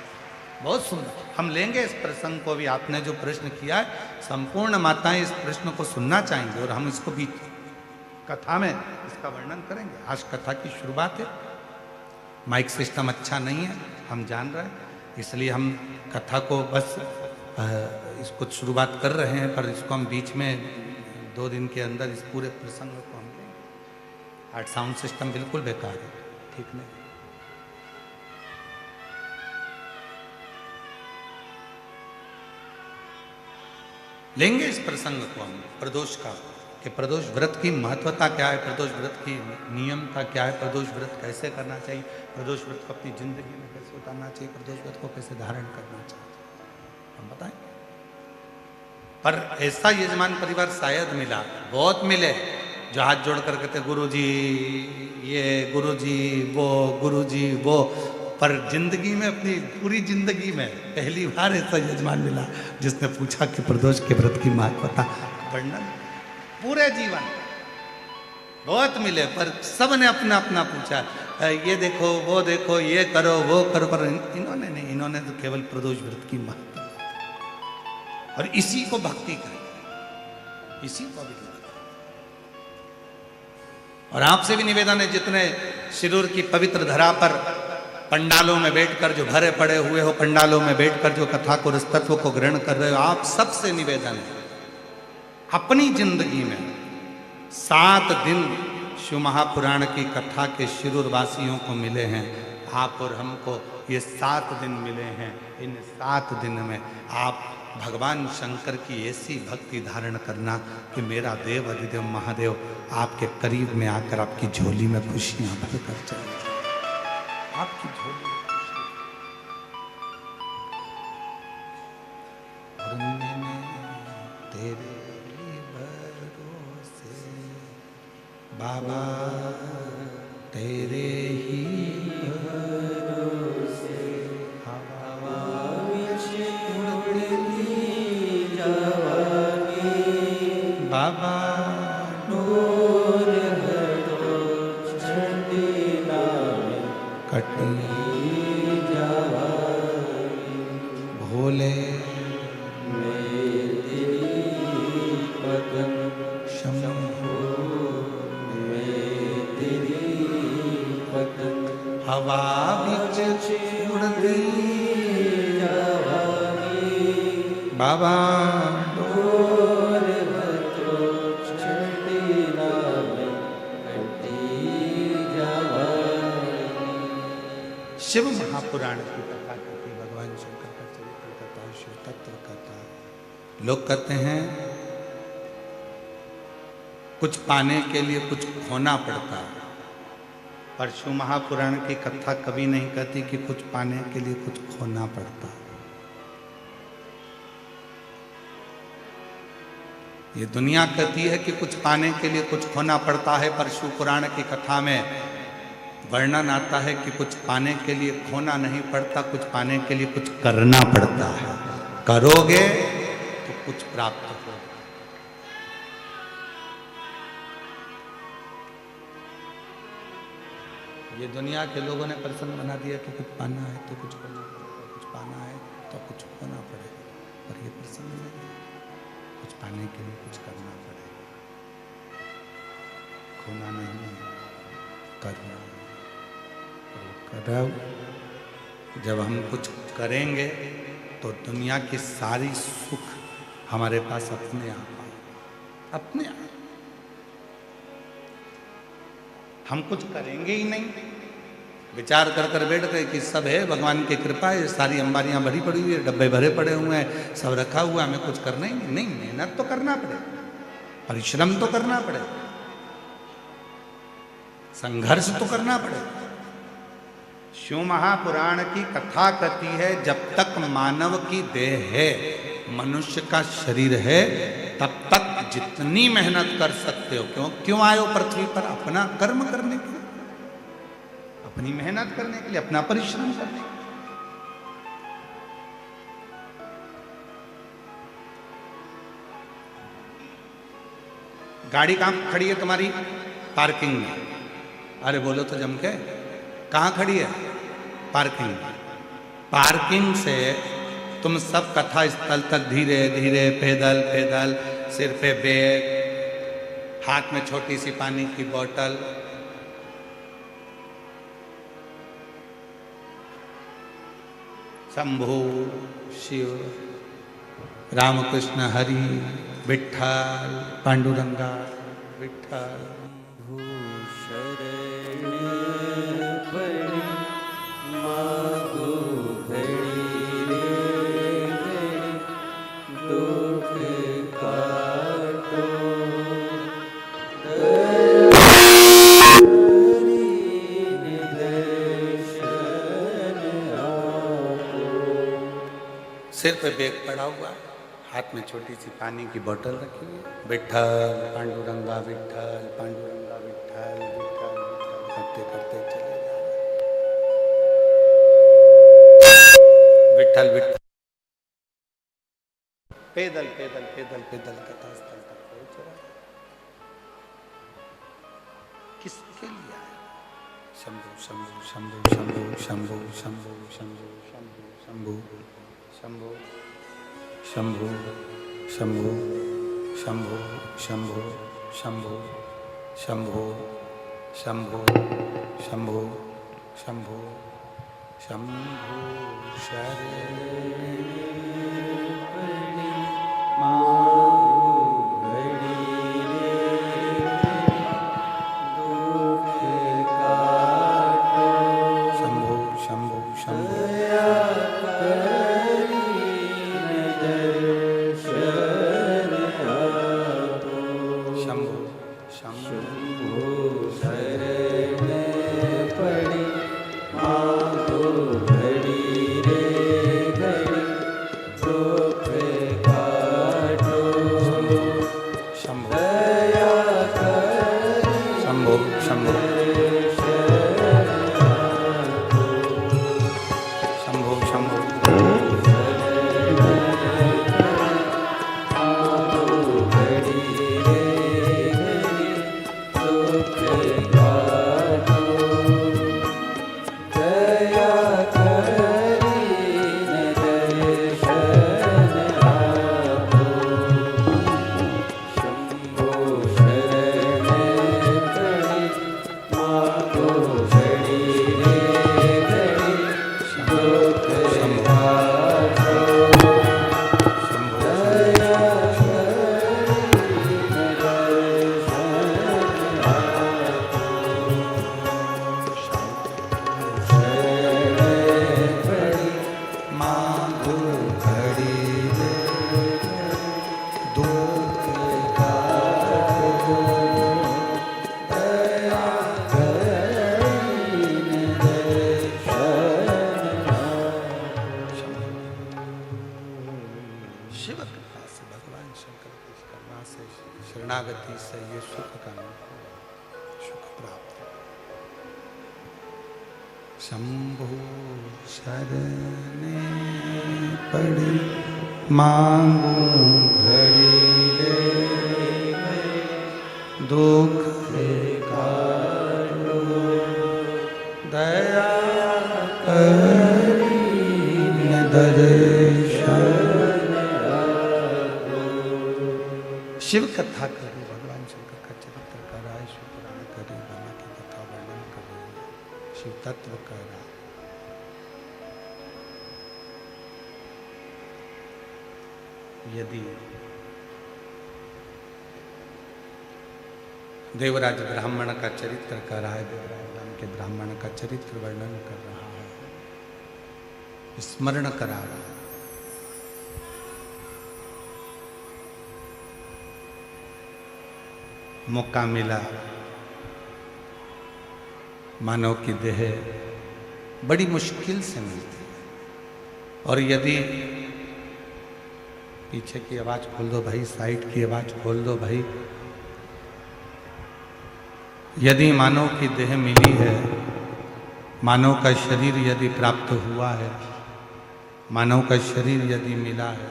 बहुत सुंदर, हम लेंगे इस प्रसंग को भी। आपने जो प्रश्न किया है, संपूर्ण माताएं इस प्रश्न को सुनना चाहेंगे और हम इसको भी कथा में इसका वर्णन करेंगे। आज कथा की शुरुआत है, माइक सिस्टम अच्छा नहीं है, हम जान रहे हैं, इसलिए हम कथा को बस इसको शुरुआत कर रहे हैं, पर इसको हम बीच में 2 दिन के अंदर इस पूरे प्रसंग को हम लेंगे। आज साउंड सिस्टम बिल्कुल बेकार है, ठीक नहीं। लेंगे इस प्रसंग को हम प्रदोष का, कि प्रदोष व्रत की महत्वता क्या है, प्रदोष व्रत की नियमता क्या है, प्रदोष व्रत कैसे करना चाहिए, प्रदोष व्रत को अपनी जिंदगी में कैसे उतारना चाहिए, प्रदोष व्रत को कैसे धारण करना चाहिए, हम बताएं। पर ऐसा यजमान परिवार शायद मिला, बहुत मिले, जो हाथ जोड़ कर कहते गुरुजी ये, गुरुजी वो, गुरुजी वो। पर जिंदगी में, अपनी पूरी जिंदगी में पहली बार ऐसा यजमान मिला जिसने पूछा कि प्रदोष के व्रत की महत्वता वर्णन। पूरे जीवन बहुत मिले, पर सब ने अपना अपना पूछा, ये देखो वो देखो, ये करो वो करो, पर इन्होंने नहीं, इन्होंने तो केवल प्रदोष व्रत की महत्वता और इसी को भक्ति करें, इसी को भी। और आपसे भी निवेदन है, जितने शिरूर की पवित्र धरा पर पंडालों में बैठकर जो भरे पड़े हुए हो, पंडालों में बैठकर जो कथा को, तत्व को ग्रहण कर रहे हो, आप सबसे निवेदन है, अपनी जिंदगी में 7 दिन शिव महापुराण की कथा के शिरूर वासियों को मिले हैं। आप और हमको ये 7 दिन मिले हैं। इन 7 दिन में आप भगवान शंकर की ऐसी भक्ति धारण करना कि मेरा देव अधिदेव महादेव आपके करीब में आकर आपकी झोली में खुशियां भर कर चले, आपकी झोली में खुशियां। और मैंने तेरे भरोसे बाबा, तेरे ही भरोसे हवा विच उड़ती जवानी, बाबा डोर हटो छठी नामे कटी जवानी, भोले हवा बिच उड़ती जवानी, बाबा डोर हटो छठी नामे कटी जवानी। शिव महापुराण की कथा करती, भगवान शंकर का चरित्र कथा, शिव तत्व कथा। लोग कहते हैं कुछ पाने के लिए कुछ खोना पड़ता है, पर शिव महापुराण की कथा कभी नहीं कहती कि कुछ पाने के लिए कुछ खोना पड़ता। ये दुनिया कहती है कि कुछ पाने के लिए कुछ खोना पड़ता है, पर शिव पुराण की कथा में वर्णन आता है कि कुछ पाने के लिए खोना नहीं पड़ता, कुछ पाने के लिए कुछ करना पड़ता है। करोगे तो कुछ प्राप्त होगा। ये दुनिया के लोगों ने प्रसन्न बना दिया कि कुछ पाना है तो कुछ करना पड़ेगा, कुछ पाना है तो कुछ होना पड़ेगा, पर ये प्रसन्न नहीं है। कुछ पाने के लिए कुछ करना पड़ेगा, खोना नहीं है, करना है। करो, जब हम कुछ करेंगे तो दुनिया की सारी सुख हमारे पास अपने आप आए, अपने आप। हम कुछ करेंगे ही नहीं, विचार कर कर बैठ गए कि सब है, भगवान की कृपा है, सारी अंबारियां भरी पड़ी हुई है, डब्बे भरे पड़े हुए हैं, सब रखा हुआ, हमें कुछ करना ही नहीं। मेहनत तो करना पड़ेगा, परिश्रम तो करना पड़ेगा, संघर्ष तो करना पड़ेगा। शिव महापुराण की कथा कहती है, जब तक मानव की देह है, मनुष्य का शरीर है, तब तक जितनी मेहनत कर सकते हो। क्यों आए हो पृथ्वी पर? अपना कर्म करने के लिए, अपनी मेहनत करने के लिए, अपना परिश्रम करने के लिए। गाड़ी कहां खड़ी है तुम्हारी? पार्किंग में। अरे बोलो तो जम के, कहां खड़ी है? पार्किंग में। पार्किंग से तुम सब कथा स्थल तक धीरे धीरे पैदल पैदल, सिर पे बैग, हाथ में छोटी सी पानी की बोतल, शंभु शिव, रामकृष्ण हरि, विठ्ठल, पांडुरंगा, विठ्ठल। सिर पे बैग पड़ा हुआ, हाथ में छोटी सी पानी की बोतल रखी हुई, विठ्ठल पांडुरंगा, विठ्ठल पांडुरंगा, विठ्ठल विठ्ठल विठ्ठल करते करते चले जा रहे। विठ्ठल विठ्ठल, पैदल पैदल पैदल पैदल कथा स्थल तक पहुंच रहा है। किसके लिए आया? शंभु शंभु शंभु शंभु शंभु शंभु शंभु शंभु शंभु शंभु शंभु शंभु शंभु शंभु शंभु शंभु शंभो शंभो शंभो शंभो शरण शंभो शंभो शंभो शंभो शंभो शंभो शंभो शंभो शंभो शिव कृपा से भगवान शंकर की करुणा से शरणागति से ये सुख का सुख प्राप्त हो। शंभो शरणे पड़ी मांगू घड़ी ले दुख काटो दया करीन दर्शन। शिव कथा करी भगवान शंकर का चरित्र का राय शिव पुराण करी ब्रह्मा की कथा वर्णन करी शिव तत्व का राय। यदि देवराज ब्राह्मण का चरित्र कर रहा है, देवराज नाम के ब्राह्मण का चरित्र वर्णन कर रहा है, स्मरण करा रहा है। मौका मिला, मानव की देह बड़ी मुश्किल से मिलती है। और यदि पीछे की आवाज खोल दो भाई, साइड की आवाज खोल दो भाई। यदि मानव की देह मिली है, मानव का शरीर यदि प्राप्त हुआ है, मानव का शरीर यदि मिला है,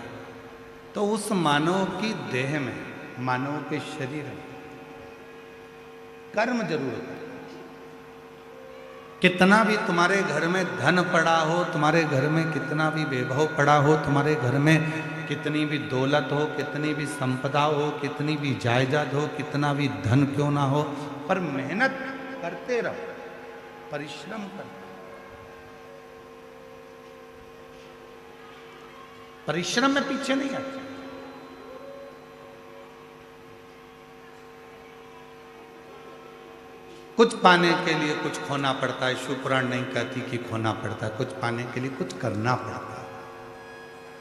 तो उस मानव की देह में, मानव के शरीर में कर्म जरूर है। कितना भी तुम्हारे घर में धन पड़ा हो, तुम्हारे घर में कितना भी वैभव पड़ा हो, तुम्हारे घर में कितनी भी दौलत हो, कितनी भी संपदा हो, कितनी भी जायदाद हो, कितना भी धन क्यों ना हो, पर मेहनत करते रहो, परिश्रम करो। परिश्रम में पीछे नहीं आते। कुछ पाने के लिए कुछ खोना पड़ता है। शिव पुराण नहीं कहती कि खोना पड़ता है, कुछ पाने के लिए कुछ करना पड़ता है।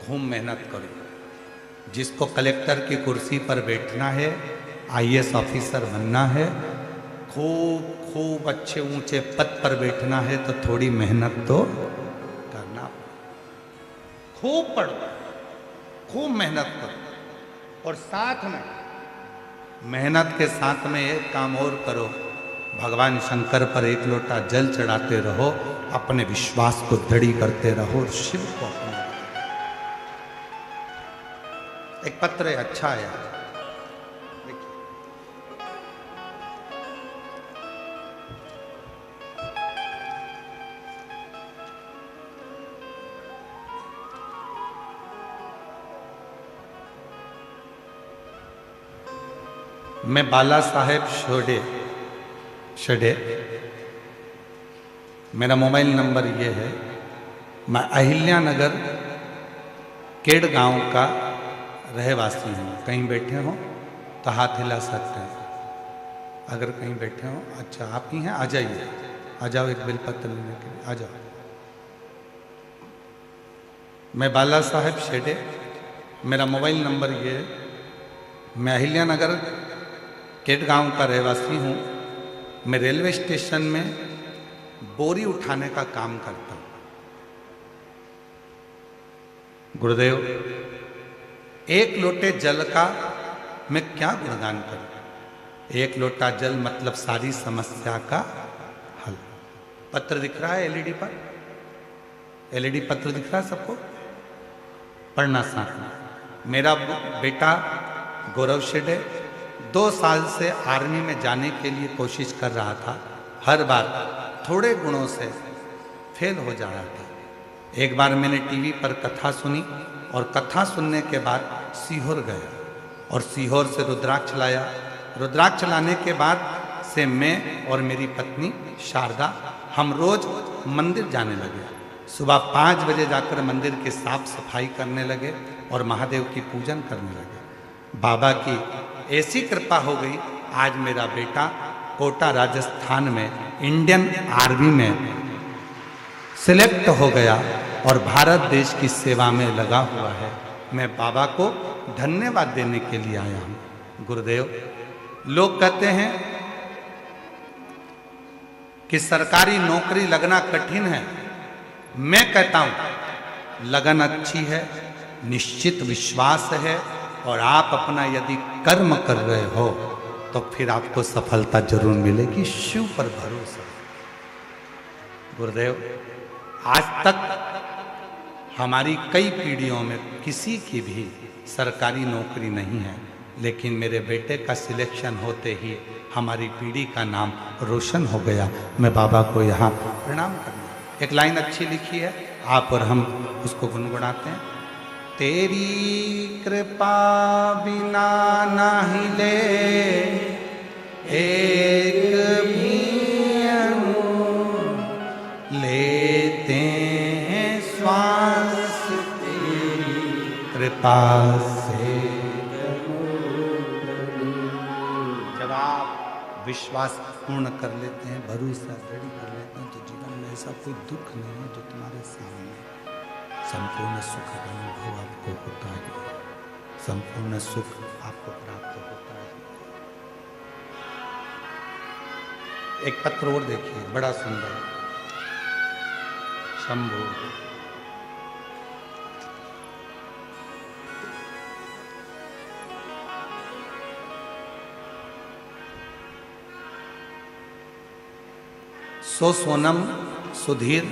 खूब मेहनत करो। जिसको कलेक्टर की कुर्सी पर बैठना है, आईएएस ऑफिसर बनना है, खूब खूब अच्छे ऊंचे पद पर बैठना है, तो थोड़ी मेहनत तो करना पड़ेगा। खूब पढ़ो, खूब मेहनत करो, और साथ में मेहनत के साथ में एक काम और करो, भगवान शंकर पर एक लोटा जल चढ़ाते रहो, अपने विश्वास को दृढ़ करते रहो और शिव को अपना। एक पत्र अच्छा आया, मैं बाला साहेब शोडे शेडे। मेरा मोबाइल नंबर ये है। मैं अहिल्या नगर केड़ गांव का रहवासी हूँ। कहीं बैठे हो तो हाथ हिला सकते हैं। अगर कहीं बैठे हो, अच्छा आप ही हैं, आ जाइए, आ जाओ एक बेलपत्र लेने के लिए, आ जाओ। मैं बाला साहेब शेडे, मेरा मोबाइल नंबर ये है। मैं अहिल्या नगर केट गांव का रहवासी हूँ। मैं रेलवे स्टेशन में बोरी उठाने का काम करता हूँ। गुरुदेव, एक लोटे जल का मैं क्या गुणगान करूं। एक लोटा जल मतलब सारी समस्या का हल। पत्र दिख रहा है एलईडी पर, एलईडी पत्र दिख रहा है सबको, पढ़ना साथ में। मेरा बेटा गौरव शेडे 2 साल से आर्मी में जाने के लिए कोशिश कर रहा था। हर बार थोड़े गुणों से फेल हो जा रहा था। एक बार मैंने टीवी पर कथा सुनी और कथा सुनने के बाद सीहोर गया और सीहोर से रुद्राक्ष लाया। रुद्राक्ष लाने के बाद से मैं और मेरी पत्नी शारदा हम रोज मंदिर जाने लगे। सुबह 5 बजे जाकर मंदिर की साफ सफाई करने लगे और महादेव की पूजन करने लगे। बाबा की ऐसी कृपा हो गई, आज मेरा बेटा कोटा राजस्थान में इंडियन आर्मी में सिलेक्ट हो गया और भारत देश की सेवा में लगा हुआ है। मैं बाबा को धन्यवाद देने के लिए आया हूँ। गुरुदेव, लोग कहते हैं कि सरकारी नौकरी लगना कठिन है। मैं कहता हूँ लगन अच्छी है, निश्चित विश्वास है और आप अपना यदि कर्म कर रहे हो तो फिर आपको सफलता जरूर मिलेगी। शिव पर भरोसा। गुरुदेव, आज तक हमारी कई पीढ़ियों में किसी की भी सरकारी नौकरी नहीं है, लेकिन मेरे बेटे का सिलेक्शन होते ही हमारी पीढ़ी का नाम रोशन हो गया। मैं बाबा को यहाँ प्रणाम करना। एक लाइन अच्छी लिखी है, आप और हम उसको गुनगुनाते हैं। तेरी कृपा बिना नहीं ले एक भी लेते हैं श्वास तेरी कृपा से। जब आप विश्वास पूर्ण कर लेते हैं, भरोसा दृढ़ कर लेते हैं, तो जीवन में ऐसा कोई दुख नहीं है जो तुम्हारे सामने। संपूर्ण सुख का अनुभव आपको होता है, संपूर्ण सुख आपको प्राप्त होता है। एक पत्र और देखिए, बड़ा सुंदर। शंभु, सो सोनम सुधीर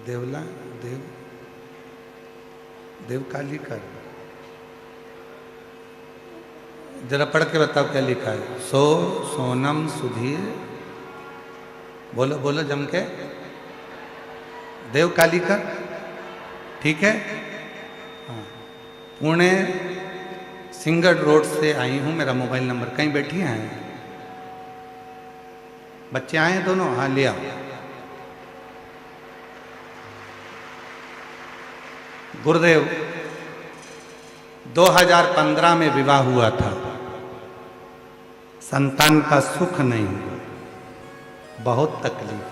देवला देव काली कर। जरा पढ़ के बताओ क्या लिखा है। सो सोनम सुधीर, बोलो बोलो जम के। देव काली कर, ठीक है। हाँ, पुणे सिंगड़ रोड से आई हूँ। मेरा मोबाइल नंबर, कहीं बैठी हैं बच्चे, आए हैं दोनों? हाँ, ले आओ। गुरुदेव, 2015 में विवाह हुआ था। संतान का सुख नहीं, बहुत तकलीफ।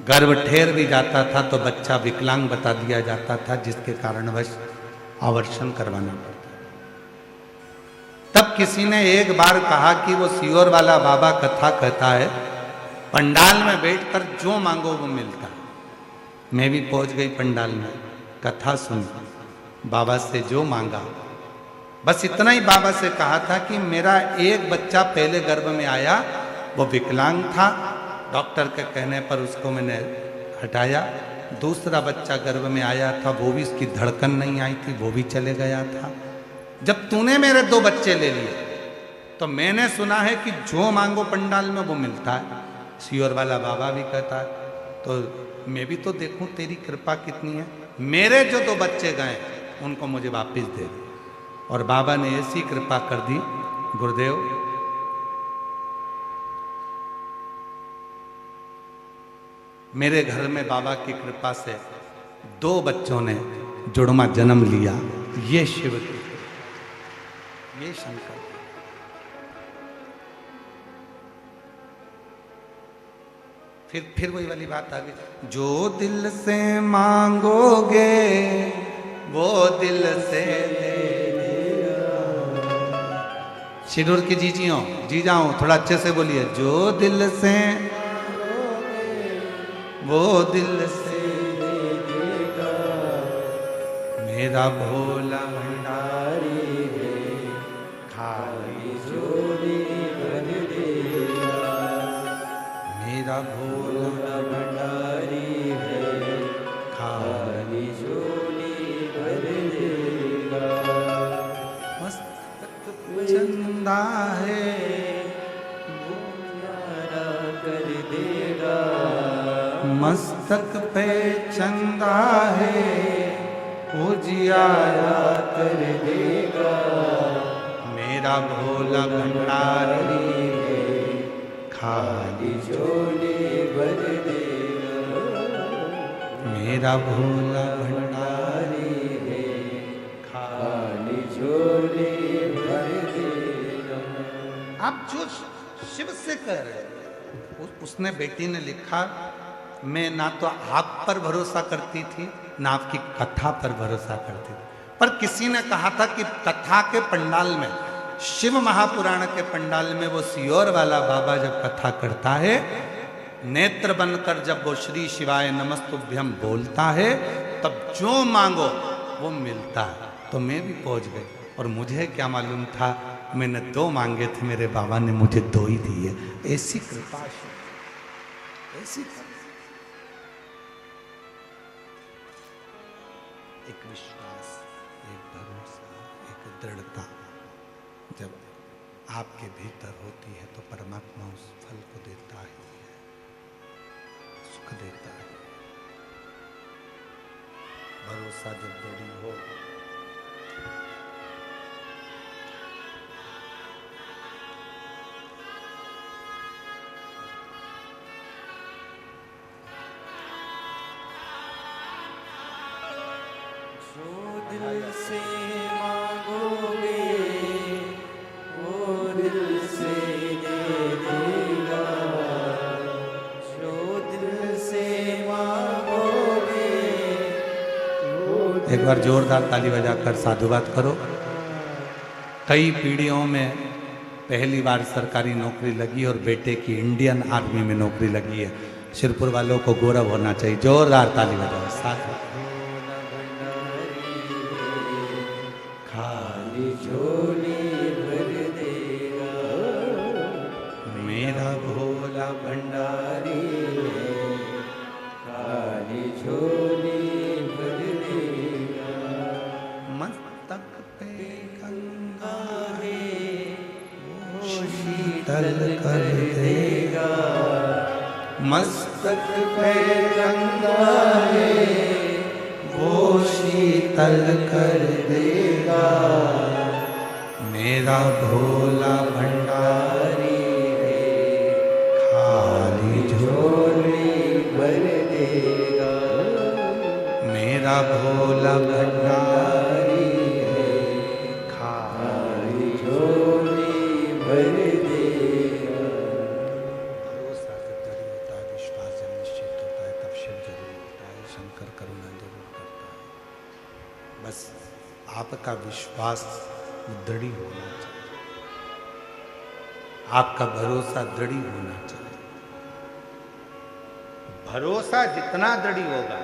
गर्भ ठेर भी जाता था तो बच्चा विकलांग बता दिया जाता था, जिसके कारणवश आवर्षण करवाना पड़ता। तब किसी ने एक बार कहा कि वो सीहोर वाला बाबा कथा कहता है, पंडाल में बैठकर जो मांगो वो मिलता है। मैं भी पहुंच गई पंडाल में, कथा सुन, बाबा से जो मांगा, बस इतना ही बाबा से कहा था कि मेरा एक बच्चा पहले गर्भ में आया, वो विकलांग था। डॉक्टर के कहने पर उसको मैंने हटाया। दूसरा बच्चा गर्भ में आया था, वो भी उसकी धड़कन नहीं आई थी, वो भी चले गया था। जब तूने मेरे 2 बच्चे ले लिए तो मैंने सुना है कि जो मांगो पंडाल में वो मिलता है। सीहोर वाला बाबा भी कहता है, तो मैं भी तो देखूं तेरी कृपा कितनी है। मेरे जो 2 बच्चे गए उनको मुझे वापस दे दे। और बाबा ने ऐसी कृपा कर दी गुरुदेव, मेरे घर में बाबा की कृपा से 2 बच्चों ने जुड़वा जन्म लिया। ये शिव की, ये शंकर। फिर वही वाली बात आ गई, जो दिल से मांगोगे वो दिल से दे देगा। शिरूर की जीजियों जीजाओं थोड़ा अच्छे से बोलिए, जो दिल से वो दिल से दे देगा। मेरा भोला भंडारी है, खाली झोली भर देगा। मेरा भोला भंडारी है, खाली झोली भर देगा। मस्तक चंदा है वो प्यारा कर देगा। मस्तक पे चंदा है उजियारा कर देगा। मेरा भोला भंडारी है, खाली झोली भर देगा। मेरा भोला भंडारी है, खाली झोली भर देगा। आप जो शिव से कह रहे उसने बेटी ने लिखा, मैं ना तो आप पर भरोसा करती थी ना आपकी कथा पर भरोसा करती थी, पर किसी ने कहा था कि कथा के पंडाल में, शिव महापुराण के पंडाल में वो सियोर वाला बाबा जब कथा करता है, नेत्र बनकर जब वो श्री शिवाय नमस्तुभ्यम बोलता है, तब जो मांगो वो मिलता है। तो मैं भी पहुंच गई, और मुझे क्या मालूम था, मैंने 2 मांगे थे, मेरे बाबा ने मुझे 2 ही दिए। ऐसी कृपा, ऐसी एक विश्वास, एक भरोसा, एक दृढ़ता जब आपके भीतर होती है तो परमात्मा उस फल को देता है, सुख देता है। भरोसा जब दृढ़ हो, दिल से मांगोगे वो दिल से दे देगा। जो दिल से मांगोगे वो एक बार जोरदार ताली बजाकर साधुवाद करो। कई पीढ़ियों में पहली बार सरकारी नौकरी लगी और बेटे की इंडियन आर्मी में नौकरी लगी है। शिरपुर वालों को गौरव होना चाहिए। जोरदार ताली बजाओ। साथ झोली भर देगा। मेरा भोला भंडारी है, खाली झोली भर देगा। मस्तक पे गंगा है वो शीतल कर देगा। मस्तक पे गंगा है वो शीतल कर देगा। मेरा भोला भंडारी है, खाली झोली भर देगा। मेरा भोला भंडारी है, खाली झोली भर देगा। भरोसा जब जरूर होता है, विश्वास जब निश्चित होता है, तब शिव जरूर होता है, शंकर करुणा जरूर करता है। बस आपका विश्वास दृढ़ होना चाहिए, आपका भरोसा दृढ़ होना चाहिए। भरोसा जितना दृढ़ होगा,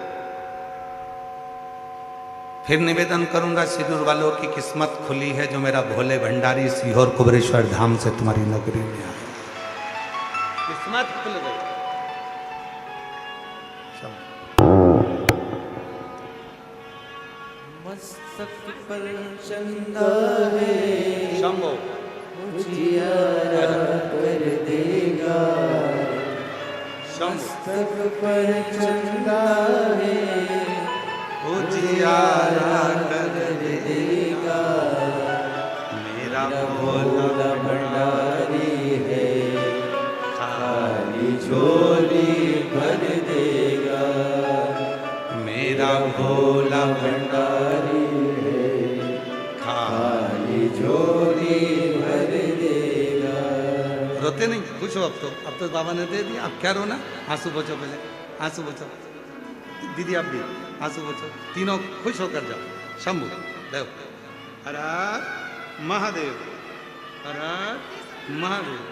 फिर निवेदन करूंगा शिरूर वालों की किस्मत खुली है जो मेरा भोले भंडारी सीहोर कुबरेश्वर धाम से तुम्हारी नगरी में आया। किस्मत खुल गई। मस्तक पर चंदा है शंभो उजियारा कर देगा। मस्तक पर चंदा है उजियारा कर देगा। मेरा भोला भंडारी है, खाली झोली भर देगा। मेरा भोला भंडारी है, खाली झोली भर देगा। रोते नहीं, खुश हो अब तो बाबा ने दे दिया, अब क्या रोना। आंसू बचो, पहले आंसू बचो। दीदी आप भी आंसू बचो, तीनों खुश होकर जाओ। शंभु देव, हर हर महादेव, हर हर महादेव।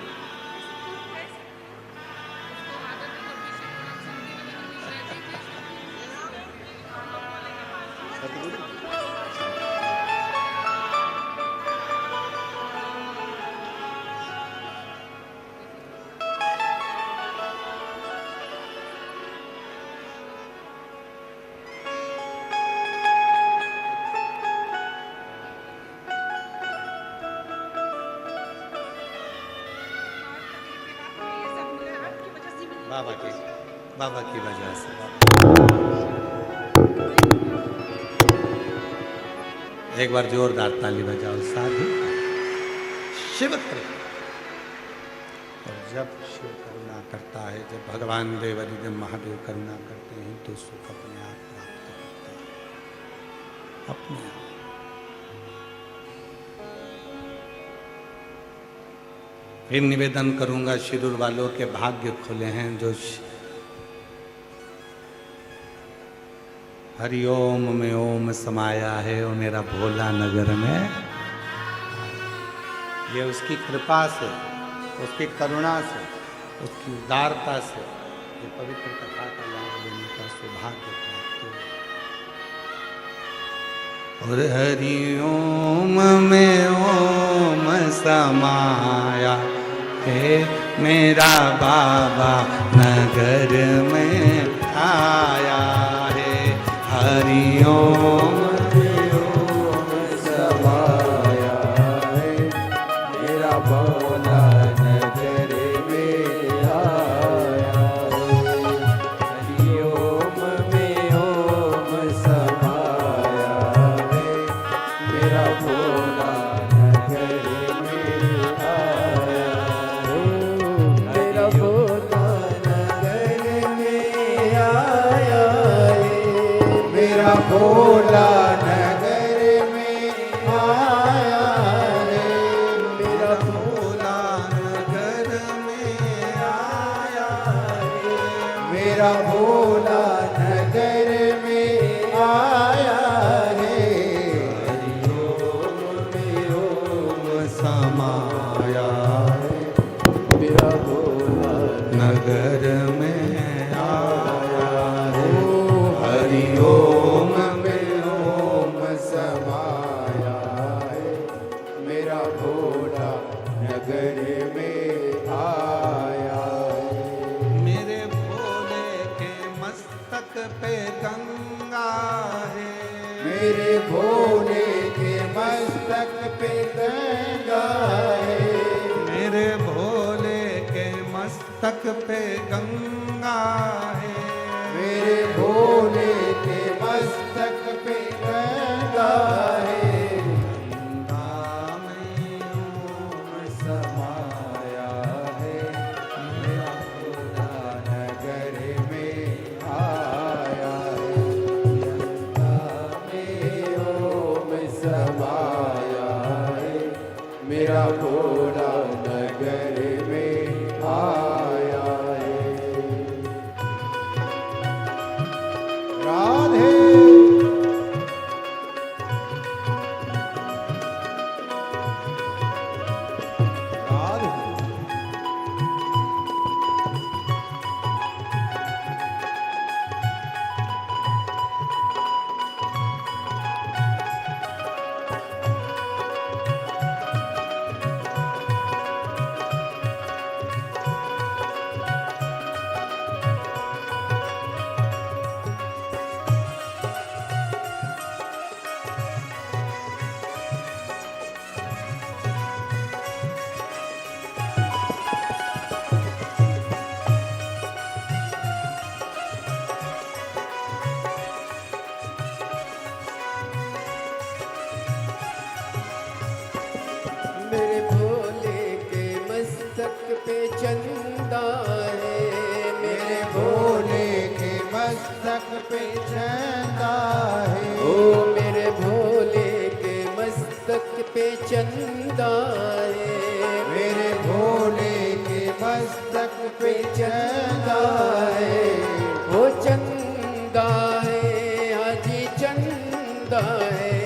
बाबा की वजह से। एक बार जोरदार ताली बजाओ साधु। शिव करुणा, और जब शिव करुणा करता है, जब भगवान देवादिदेव महादेव करुणा करते हैं तो सुख अपने आप प्राप्त करता है, अपने आप। फिर निवेदन करूंगा, शिरूर वालों के भाग्य खुले हैं जो हरिओम में ओम समाया है, वो मेरा भोला नगर में। ये उसकी कृपा से, उसकी करुणा से, उसकी उदारता से ये पवित्र कथा का लाभ लेने का सौभाग्य प्राप्त हुआ। और हरिओम में ओम समाया है, मेरा बाबा नगर में आया है। हरिओम में ओम समाया है, मेरा भोला नगर में आया है। हरिओम में ओम समाया है, मेरा भोला नगर में आया है। मेरा भोला नगर में आया है, मेरा भोला नगर में आया है। मेरा भोला नगर में आया है, मेरा भोला नगर में आया है। हरिओम में ओम समाया है, मेरा भोला नगर में आया है। हरिओम में ओम समाया है, मेरा भोला नगर में आया है। मेरे भोले के मस्तक पे गंगा है, मेरे भोले के मस्तक पे गंगा है। मेरे भोले के मस्तक पे गंगा है। मेरे भोले के मस्तक पे गंगा है। गंगा में ओम समाया है, मेरा भोला नगर में आया है। गंगा में ओम समाया है, मेरा भोला नगर में आया है। राधे राधे। चंदा है, मेरे भोले के मस्तक पे चंदा है। ओ मेरे भोले के मस्तक पे चंदा है, मेरे भोले के मस्तक पे चंदा है। ओ चंदा है, हाजी चंदा है,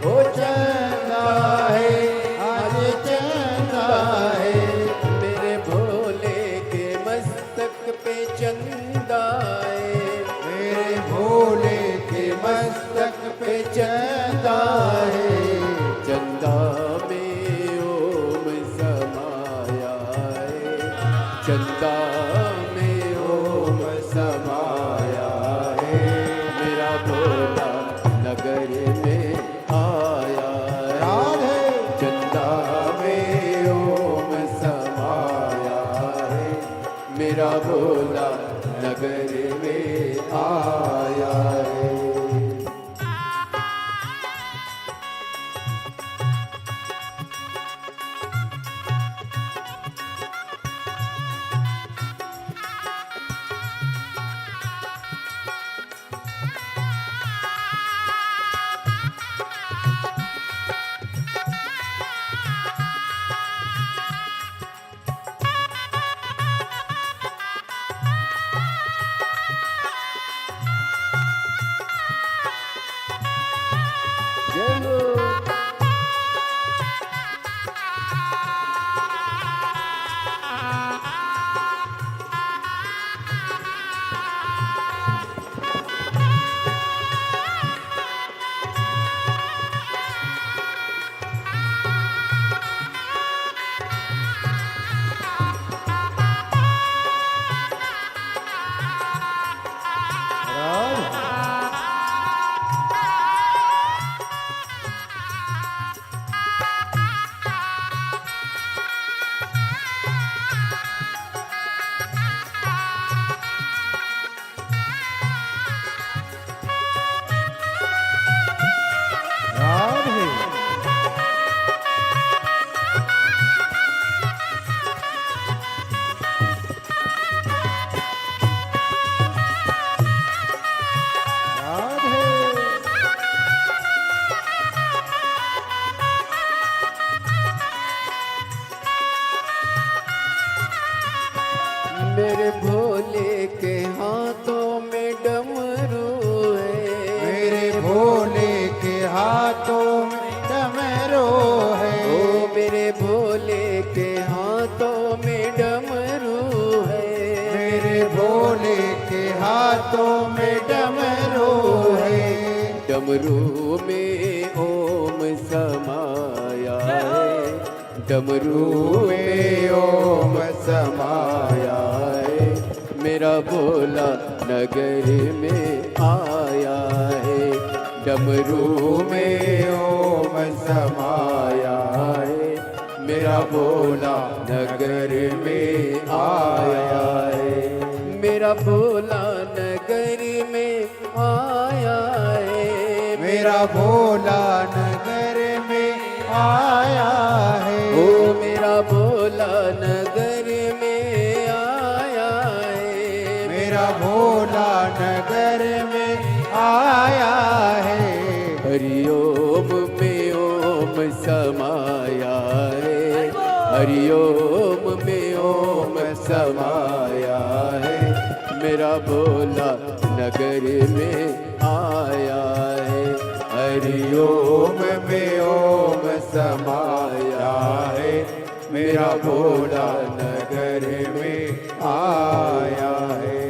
ओ चंदा है, आज चंदा है। मेरे भोले के मस्तक पे चंदा है, मेरे भोले के मस्तक पे चंदा है। चंदा में ओम समाया है, चंदा में ओम समाया है, मेरा भोला नगर में आया है। राधे चंदा में ओम समाया है, मेरा भोला नगर में आया है। जय हो। राधे राधे मेरे भोले के हाथों में डमरू है, मेरे भोले के हाथों में डमरू है। ओ मेरे भोले के हाथों में डमरू है, मेरे भोले के हाथों में डमरू है। डमरू में ओम समाया है, डमरू में ओम समाया है, मेरा भोला नगर में आया है। डमरू में ओम समाया है, मेरा भोला नगर में आया है। मेरा भोला नगर में आया है, मेरा भोला नगर में आया है। ओ मेरा भोला नगर में आया है, मेरा भोला नगर में आया है। हरिओम में ओम समाया है, हरिओम में ओम समाया है, मेरा भोला नगर में आया है। हरिओम में ओम समाया है, मेरा भोला नगर में आया है।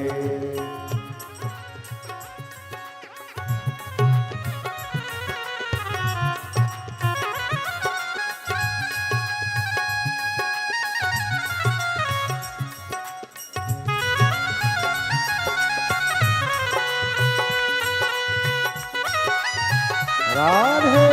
राधे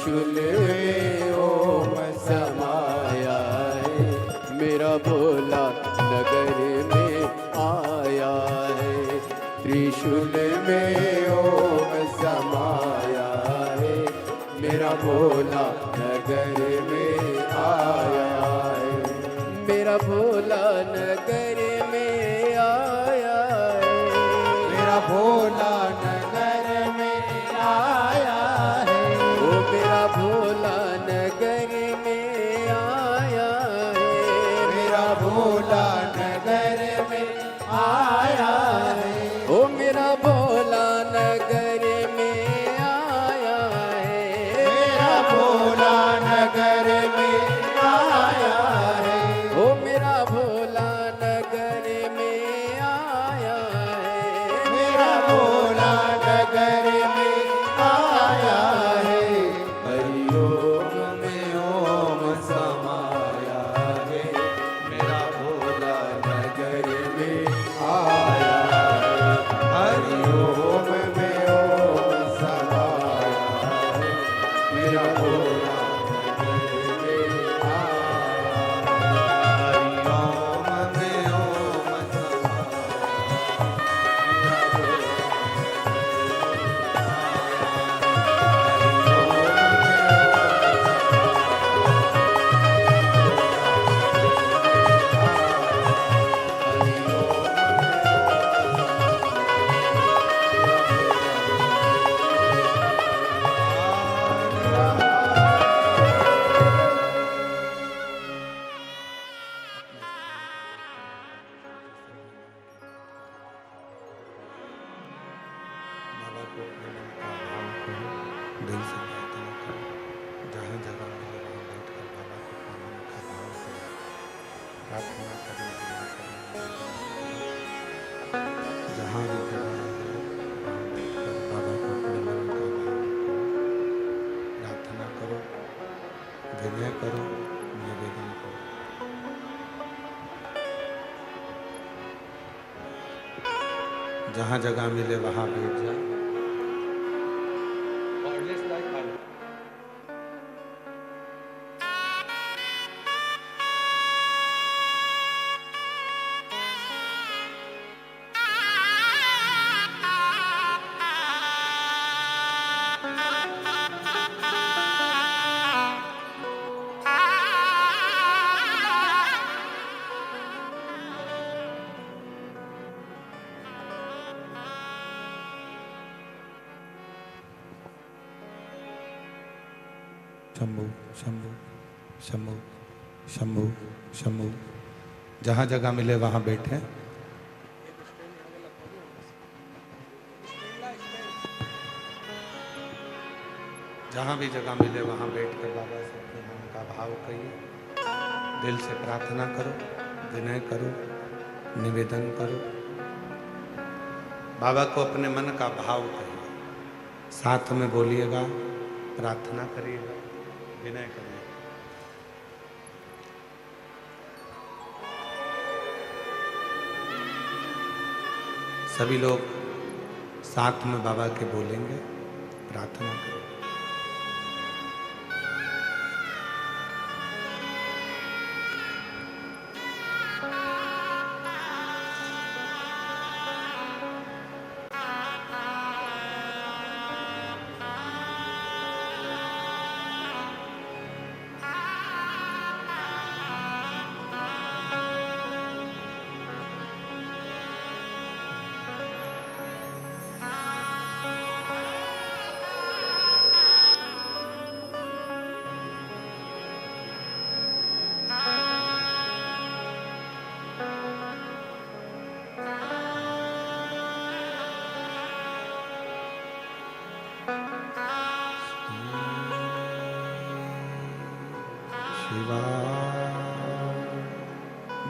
त्रिशूल में ओम समाया है, मेरा भोला नगर में आया है। त्रिशूल में ओम समाया है, मेरा भोला नगर में आया है, मेरा भोला नगर में आया है, मेरा भोला नगर में आया है, ओ मेरा भोला नगर में आया है, मेरा भोला नगर में आया है, ओ मेरा भोला नगर में आया है, मेरा भोला नगर में आया है, ओ मेरा भोला नगर में आया है, मेरा भोला नगर में आया है। हरि ओम में ओम समाया है, मेरा भोला नगर में आया है। हरि ओम में ओम समाया है, मेरा भोला नगर में आया है। हरि ओम में ओम बाबा को अपने मन का भाव कहो, दिल से प्रार्थना करो। जहाँ जगह मिले वहाँ बैठ कर बाबा को अपने मन का भाव करो, प्रार्थना करो, दुआ करो। जहाँ भी जगह मिले वहाँ बैठ कर बाबा को अपने मन का भाव करो, प्रार्थना करो, विनय करो, निवेदन करो। जहाँ जगह मिले वहाँ बैठ जाओ। शंभु शंभु शंभु शंभु शंभु। जहाँ जगह मिले वहाँ बैठे। जहाँ भी जगह मिले वहाँ बैठकर बाबा से अपने मन का भाव कहिए, दिल से प्रार्थना करो, विनय करो, निवेदन करो। बाबा को अपने मन का भाव कहिए, साथ में बोलिएगा, प्रार्थना करिएगा, विनय करिएगा। सभी लोग साथ में बाबा के बोलेंगे, प्रार्थना करेंगे।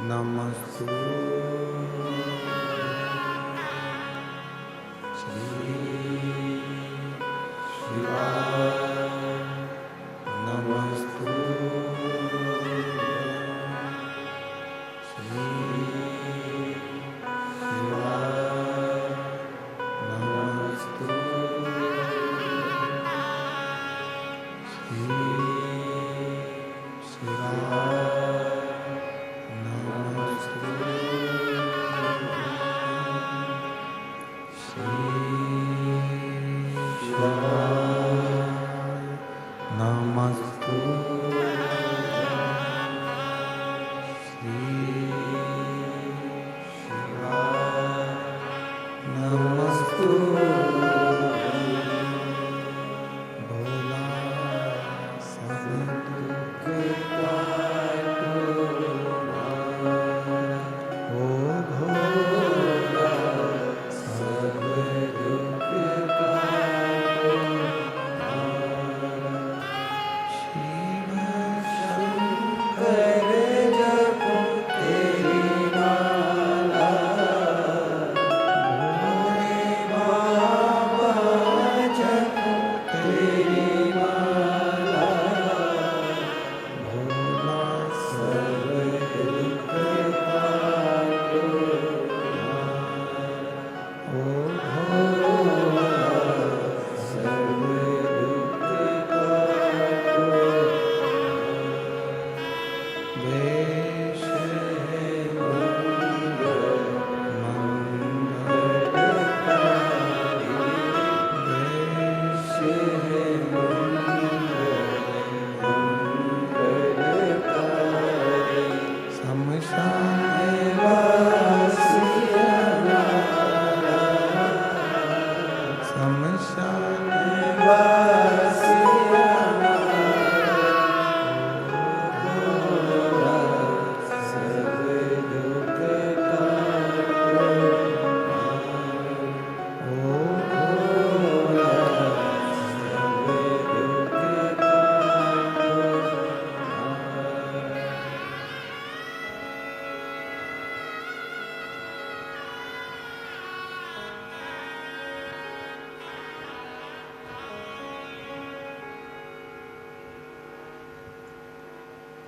नमस्तु श्री शिवाय नमस्तु श्री शिवाय नमस्तु श्री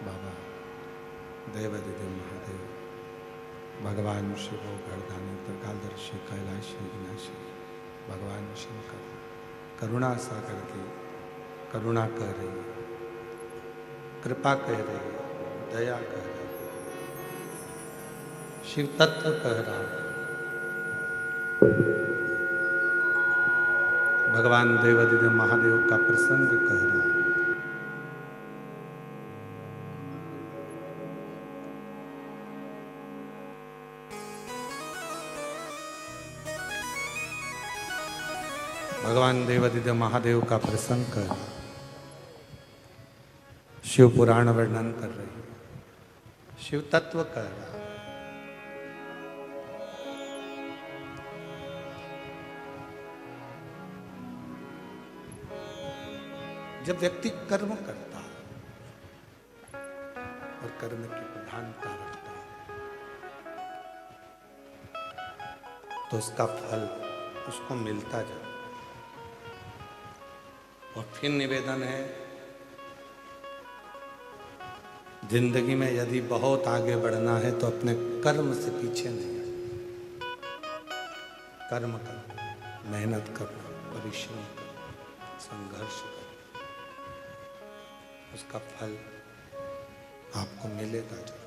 बाबा देवादिदेव महादेव, भगवान शिव गर्दानी त्रिकालदर्शी कैलाशी विनाशी, भगवान शंकर करुणा सागर की करुणा कह रही है, कृपा कह रही है, दया कह रही है, शिव तत्व कह रहा है, भगवान देवादिदेव महादेव का प्रसंग कह रहा है। भगवान देवादिदेव महादेव का प्रसंग कर शिव पुराण वर्णन कर रही है, शिव तत्व कर रहा है। जब व्यक्ति कर्म करता है और कर्म की प्रधानता रखता है तो उसका फल उसको मिलता जाता। और फिर निवेदन है, जिंदगी में यदि बहुत आगे बढ़ना है तो अपने कर्म से पीछे नहीं आए। कर्म करो, मेहनत करो, परिश्रम करो, संघर्ष करो, उसका फल आपको मिलेगा जरूर।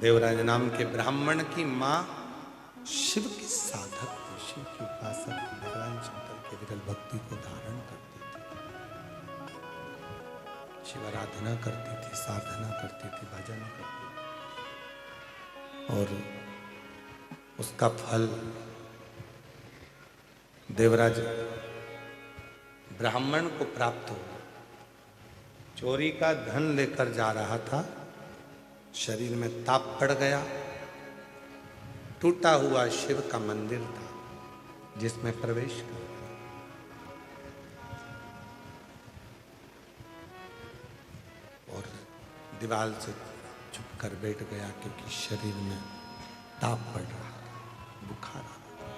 देवराज नाम के ब्राह्मण की मां शिव की साधक, शिव की उपासक, भगवान शंकर के विरल भक्ति को धारण करती थी, शिव आराधना करती थी, साधना करती थी, भजन करती थी, और उसका फल देवराज ब्राह्मण को प्राप्त हुआ। चोरी का धन लेकर जा रहा था, शरीर में ताप पड़ गया, टूटा हुआ शिव का मंदिर था जिसमें प्रवेश कर गया। और दीवार से चुप कर बैठ गया क्योंकि शरीर में ताप पड़ रहा था, बुखार आ रहा था,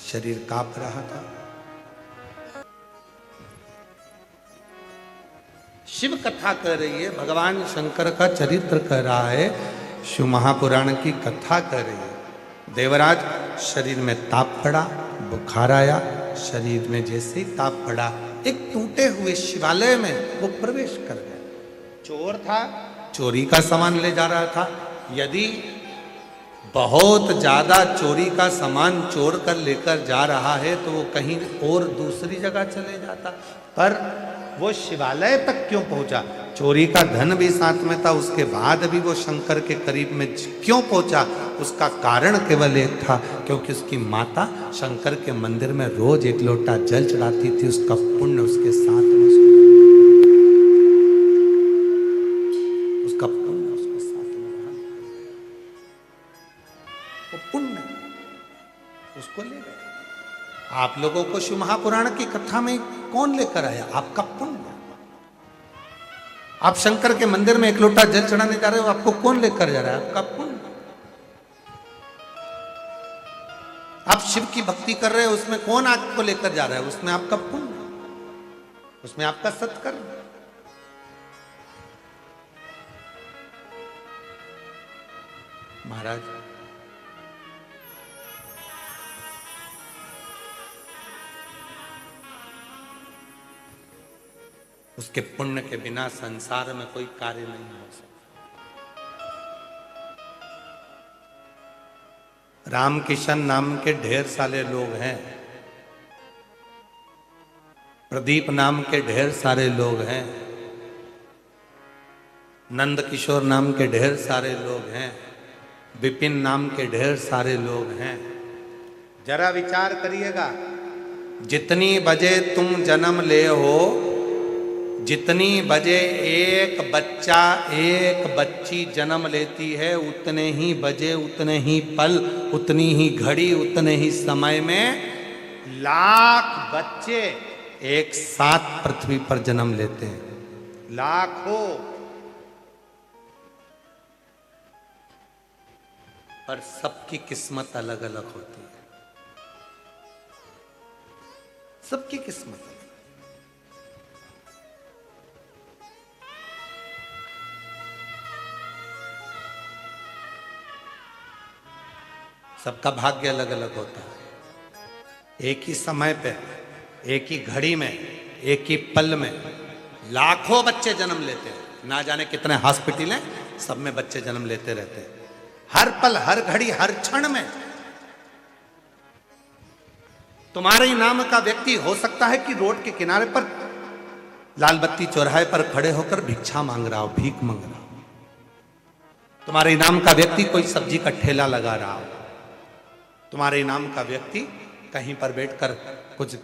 शरीर कांप रहा था। शिव कथा कह रही है, भगवान शंकर का चरित्र कह रहा है, शिव महापुराण की कथा कर रही है। देवराज शरीर में ताप पड़ा, बुखार आया, शरीर में जैसे ही ताप पड़ा एक टूटे हुए शिवालय में वो प्रवेश कर गया। चोर था, चोरी का सामान ले जा रहा था। यदि बहुत ज्यादा चोरी का सामान चोर कर लेकर जा रहा है तो वो कहीं और दूसरी जगह चले जाता, पर वो शिवालय तक क्यों पहुंचा? चोरी का धन भी साथ में था, उसके बाद भी वो शंकर के करीब में क्यों पहुंचा? उसका कारण केवल एक था, क्योंकि उसकी माता शंकर के मंदिर में रोज एक लोटा जल चढ़ाती थी, उसका पुण्य उसके साथ में, उसका पुण्य उसके साथ में रहा। वो पुण्य उसको ले गया। आप लोगों को शिव महापुराण की कथा में कौन लेकर आया? आपका पुण्य। आप शंकर के मंदिर में एक लोटा जल चढ़ाने जा रहे हो, आपको कौन लेकर जा रहा है? आपका पुण्य। आप शिव की भक्ति कर रहे हो, उसमें कौन आपको लेकर जा रहा है? उसमें आपका पुण्य, उसमें आपका सत्कर्म। महाराज उसके पुण्य के बिना संसार में कोई कार्य नहीं हो सकता। रामकिशन नाम के ढेर सारे लोग हैं, प्रदीप नाम के ढेर सारे लोग हैं, नंद किशोर नाम के ढेर सारे लोग हैं, विपिन नाम के ढेर सारे लोग हैं। जरा विचार करिएगा, जितनी बजे तुम जन्म ले हो, जितनी बजे एक बच्चा एक बच्ची जन्म लेती है, उतने ही बजे, उतने ही पल, उतनी ही घड़ी, उतने ही समय में लाख बच्चे एक साथ पृथ्वी पर जन्म लेते हैं। लाखों। पर सबकी किस्मत अलग अलग होती है, सबकी किस्मत अलग। सबका भाग्य अलग अलग होता है। एक ही समय पे, एक ही घड़ी में, एक ही पल में लाखों बच्चे जन्म लेते हैं। ना जाने कितने हॉस्पिटल हैं, सब में बच्चे जन्म लेते रहते हैं। हर पल, हर घड़ी, हर क्षण में तुम्हारे ही नाम का व्यक्ति हो सकता है कि रोड के किनारे पर लाल बत्ती चौराहे पर खड़े होकर भिक्षा मांग रहा हो, भीख मांग रहा हो। तुम्हारे नाम का व्यक्ति कोई सब्जी का ठेला लगा रहा हो। तुम्हारे नाम का व्यक्ति कहीं पर बैठकर कुछ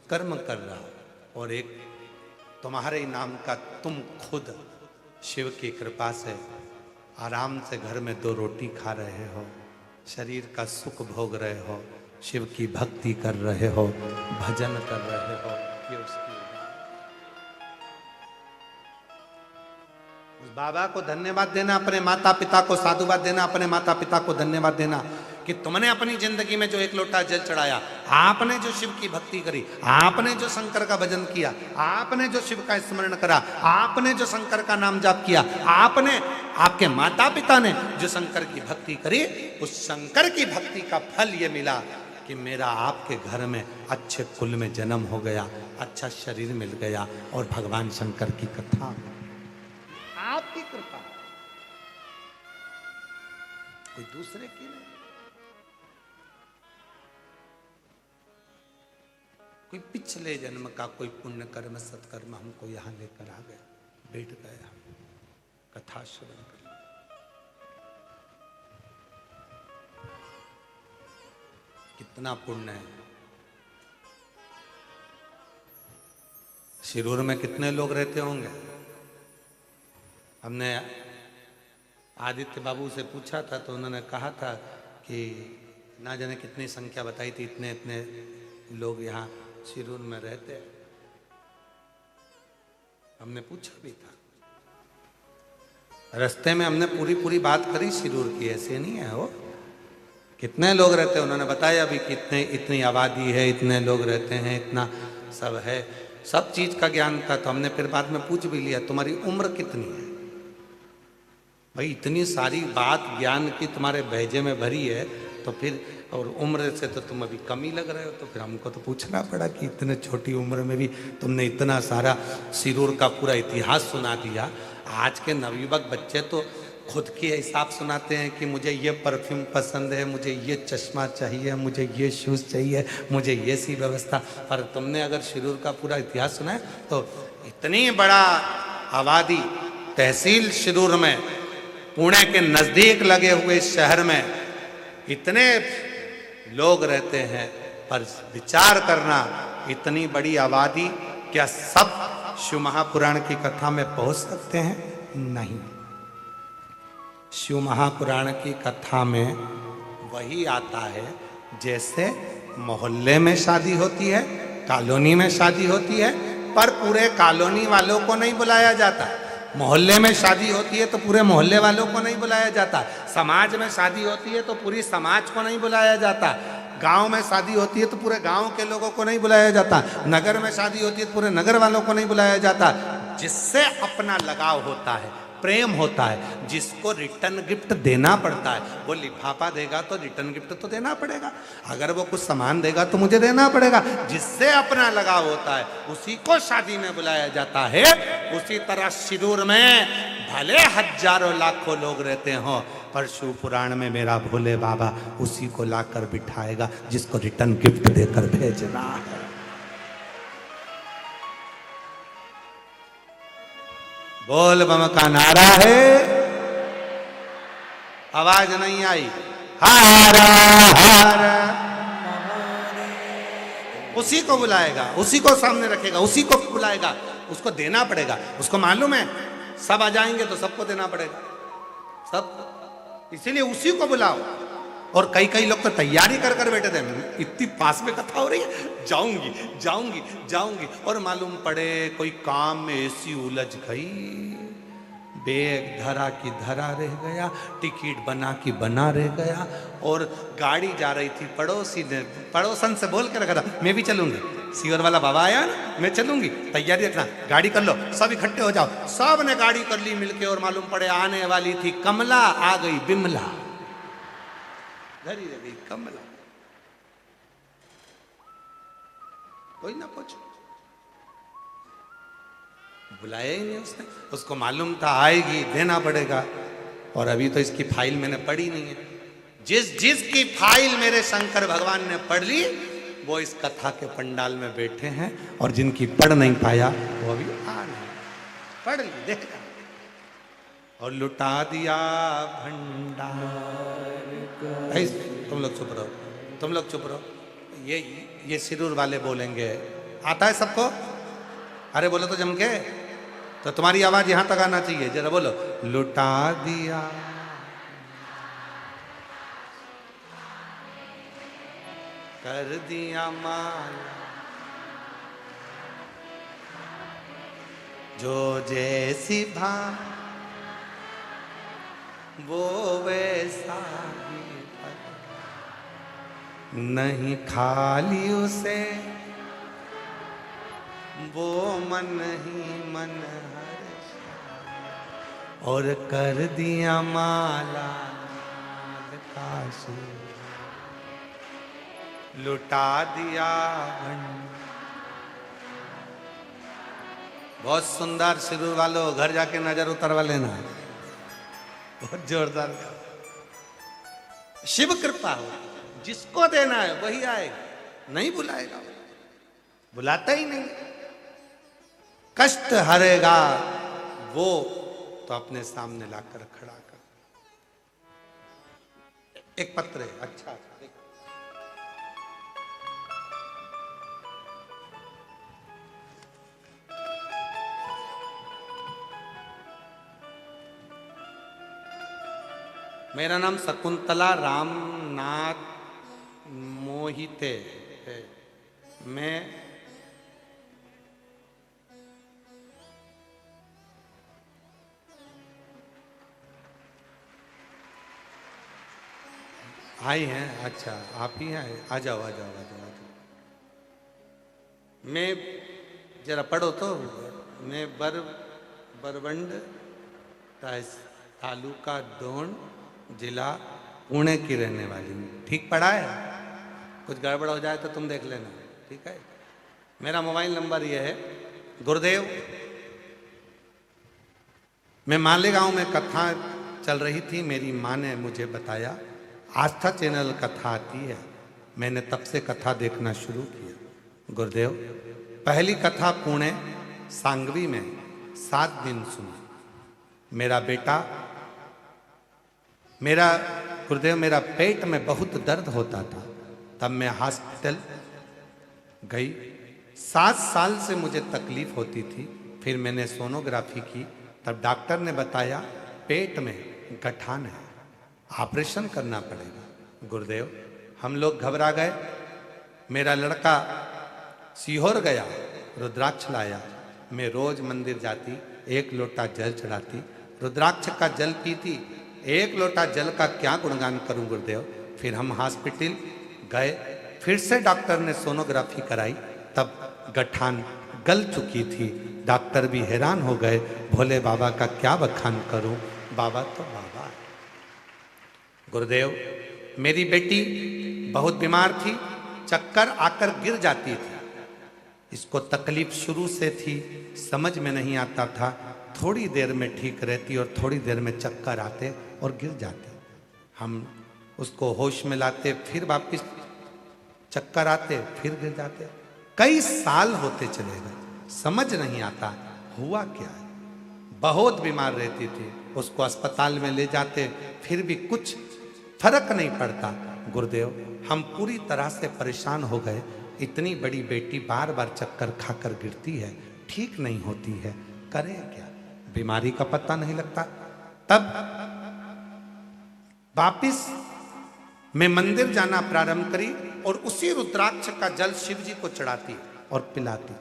कर्म कर रहा हो। और एक तुम्हारे नाम का तुम खुद शिव की कृपा से आराम से घर में 2 रोटी खा रहे हो, शरीर का सुख भोग रहे हो, शिव की भक्ति कर रहे हो, भजन कर रहे हो। ये उसकी उस बाबा को धन्यवाद देना, अपने माता पिता को साधुवाद देना, अपने माता पिता को धन्यवाद देना कि तुमने अपनी जिंदगी में जो 1 लोटा जल चढ़ाया, आपने जो शिव की भक्ति करी, आपने जो शंकर का भजन किया, आपने जो शिव का स्मरण करा, आपने जो शंकर का नाम जाप किया, आपने, आपके माता पिता ने जो शंकर की भक्ति करी, उस शंकर की भक्ति का फल ये मिला कि मेरा आपके घर में अच्छे कुल में जन्म हो गया, अच्छा शरीर मिल गया और भगवान शंकर की कथा, आपकी कृपा, कोई दूसरे की नहीं। कोई पिछले जन्म का कोई पुण्य कर्म सत्कर्म हमको यहां लेकर आ गया, बैठ गया, कथा श्रवण कर। कितना पुण्य है। शिरूर में कितने लोग रहते होंगे? हमने आदित्य बाबू से पूछा था तो उन्होंने कहा था कि ना जाने कितनी संख्या बताई थी, इतने इतने लोग यहाँ शिरूर में रहते। हमने पूछा भी था, रास्ते में हमने पूरी बात करी शिरूर की, ऐसे नहीं है वो। कितने लोग रहते हैं उन्होंने बताया भी, कितने, इतनी आबादी है, इतने लोग रहते हैं, इतना सब है, सब चीज का ज्ञान था। तो हमने फिर बाद में पूछ भी लिया, तुम्हारी उम्र कितनी है? भाई इतनी सारी बात ज्ञान की तुम्हारे भेजे में भरी है, तो फिर और उम्र से तो तुम अभी कम ही लग रहे हो। तो फिर हमको तो पूछना पड़ा कि इतने छोटी उम्र में भी तुमने इतना सारा शिरूर का पूरा इतिहास सुना दिया। आज के नवयुवक बच्चे तो खुद के हिसाब सुनाते हैं कि मुझे ये परफ्यूम पसंद है, मुझे ये चश्मा चाहिए, मुझे ये शूज़ चाहिए, मुझे ये सी व्यवस्था। पर तुमने अगर शिरूर का पूरा इतिहास सुना है तो इतनी बड़ा आबादी, तहसील शिरूर में, पुणे के नज़दीक लगे हुए शहर में इतने लोग रहते हैं। पर विचार करना, इतनी बड़ी आबादी, क्या सब शिव महापुराण की कथा में पहुंच सकते हैं? नहीं। शिव महापुराण की कथा में वही आता है जैसे मोहल्ले में शादी होती है, कॉलोनी में शादी होती है, पर पूरे कॉलोनी वालों को नहीं बुलाया जाता। मोहल्ले में शादी होती है तो पूरे मोहल्ले वालों को नहीं बुलाया जाता। समाज में शादी होती है तो पूरी समाज को नहीं बुलाया जाता। गांव में शादी होती है तो पूरे गांव के लोगों को नहीं बुलाया जाता। नगर में शादी होती है तो पूरे नगर वालों को नहीं बुलाया जाता। जिससे अपना लगाव होता है, प्रेम होता है, जिसको रिटर्न गिफ्ट देना पड़ता है, वो लिफाफा देगा तो रिटर्न गिफ्ट तो देना पड़ेगा। अगर वो कुछ सामान देगा तो मुझे देना पड़ेगा। जिससे अपना लगाव होता है उसी को शादी में बुलाया जाता है। उसी तरह शिरूर में भले हजारों लाखों लोग रहते हों, पर शिव पुराण में मेरा भोले बाबा उसी को लाकर बिठाएगा जिसको रिटर्न गिफ्ट देकर भेजना है। बोल बम का नारा है, आवाज नहीं आई। हर हर उसी को बुलाएगा, उसी को सामने रखेगा, उसी को बुलाएगा। उसको देना पड़ेगा। उसको मालूम है सब आ जाएंगे तो सबको देना पड़ेगा, सब। इसीलिए उसी को बुलाओ। और कई कई लोग तो तैयारी कर कर बैठे थे, इतनी पास में कथा हो रही है, जाऊंगी जाऊंगी जाऊंगी, और मालूम पड़े कोई काम में ऐसी उलझ गई, बैग धरा की धरा रह गया, टिकट बना की बना रह गया। और गाड़ी जा रही थी, पड़ोसी ने, पड़ोसन से बोल के रखा था मैं भी चलूंगी, सीवर वाला बाबा आया ना, मैं चलूंगी, तैयारी रखना, गाड़ी कर लो, सब इकट्ठे हो जाओ। सब ने गाड़ी कर ली मिलके, और मालूम पड़े आने वाली थी कमला, आ गई बिमला। घर ही रह गई कमला, कोई ना पूछो, बुलाया ही नहीं उसने। उसको मालूम था आएगी, देना पड़ेगा। और अभी तो इसकी फाइल मैंने पढ़ी नहीं है। जिसकी फाइल मेरे शंकर भगवान ने पढ़ ली वो इस कथा के पंडाल में बैठे हैं, और जिनकी पढ़ नहीं पाया वो अभी आ नहीं, पढ़ ली देखा और लुटा दिया भंडार। तुम लोग चुप रहो, तुम लोग चुप रहो। ये सिरूर वाले बोलेंगे, आता है सबको? अरे बोलो तो जम के, तो तुम्हारी आवाज यहां तक आना चाहिए, जरा बोलो। लुटा दिया, कर दिया माला, जो जैसी भा वो वैसा ही पर, नहीं खाली उसे वो मन ही मन हर्ष, और कर दिया माला काशी, लुटा दिया भंडार। बहुत सुंदर सिरूर वालों, घर जाके नजर उतरवा लेना, बहुत जोरदार। शिव कृपा हो, जिसको देना है वही आएगा, नहीं बुलाएगा, बुलाता ही नहीं। कष्ट हरेगा वो तो अपने सामने लाकर खड़ा कर। एक पत्र है, अच्छा मेरा नाम शकुंतला रामनाथ मोहिते है। मैं आई हैं, अच्छा आप ही हैं, आ जाओ आ जाओ आ जाओ आ जाओ। मैं जरा पढ़ो तो। मैं बरबंड तालुका डोन जिला पुणे की रहने वाली हूँ। ठीक पढ़ा है? कुछ गड़बड़ हो जाए तो तुम देख लेना, ठीक है? मेरा मोबाइल नंबर ये है। गुरुदेव, मैं मालेगांव में कथा चल रही थी, मेरी माँ ने मुझे बताया आस्था चैनल कथा आती है। मैंने तब से कथा देखना शुरू किया। गुरुदेव, पहली कथा पुणे सांगवी में 7 दिन सुनी। गुरुदेव मेरा पेट में बहुत दर्द होता था, तब मैं हॉस्पिटल गई। 7 साल से मुझे तकलीफ होती थी। फिर मैंने सोनोग्राफी की, तब डॉक्टर ने बताया पेट में गठान है, ऑपरेशन करना पड़ेगा। गुरुदेव, हम लोग घबरा गए। मेरा लड़का सीहोर गया, रुद्राक्ष लाया। मैं रोज मंदिर जाती, 1 लोटा जल चढ़ाती, रुद्राक्ष का जल पीती। 1 लोटा जल का क्या गुणगान करूं गुरुदेव। फिर हम हॉस्पिटल गए, फिर से डॉक्टर ने सोनोग्राफी कराई, तब गठान गल चुकी थी। डॉक्टर भी हैरान हो गए। भोले बाबा का क्या बखान करूं, बाबा तो बाबा है। गुरुदेव, मेरी बेटी बहुत बीमार थी, चक्कर आकर गिर जाती थी। इसको तकलीफ शुरू से थी, समझ में नहीं आता था। थोड़ी देर में ठीक रहती और थोड़ी देर में चक्कर आते और गिर जाते। हम उसको होश में लाते, फिर वापस चक्कर आते, फिर गिर जाते। कई साल होते चले गए, समझ नहीं आता हुआ क्या है। बहुत बीमार रहती थी, उसको अस्पताल में ले जाते, फिर भी कुछ फर्क नहीं पड़ता। गुरुदेव, हम पूरी तरह से परेशान हो गए। इतनी बड़ी बेटी बार बार चक्कर खाकर गिरती है, ठीक नहीं होती है, करें क्या? बीमारी का पता नहीं लगता। तब वापिस मैं मंदिर जाना प्रारंभ करी और उसी रुद्राक्ष का जल शिव जी को चढ़ाती और पिलाती।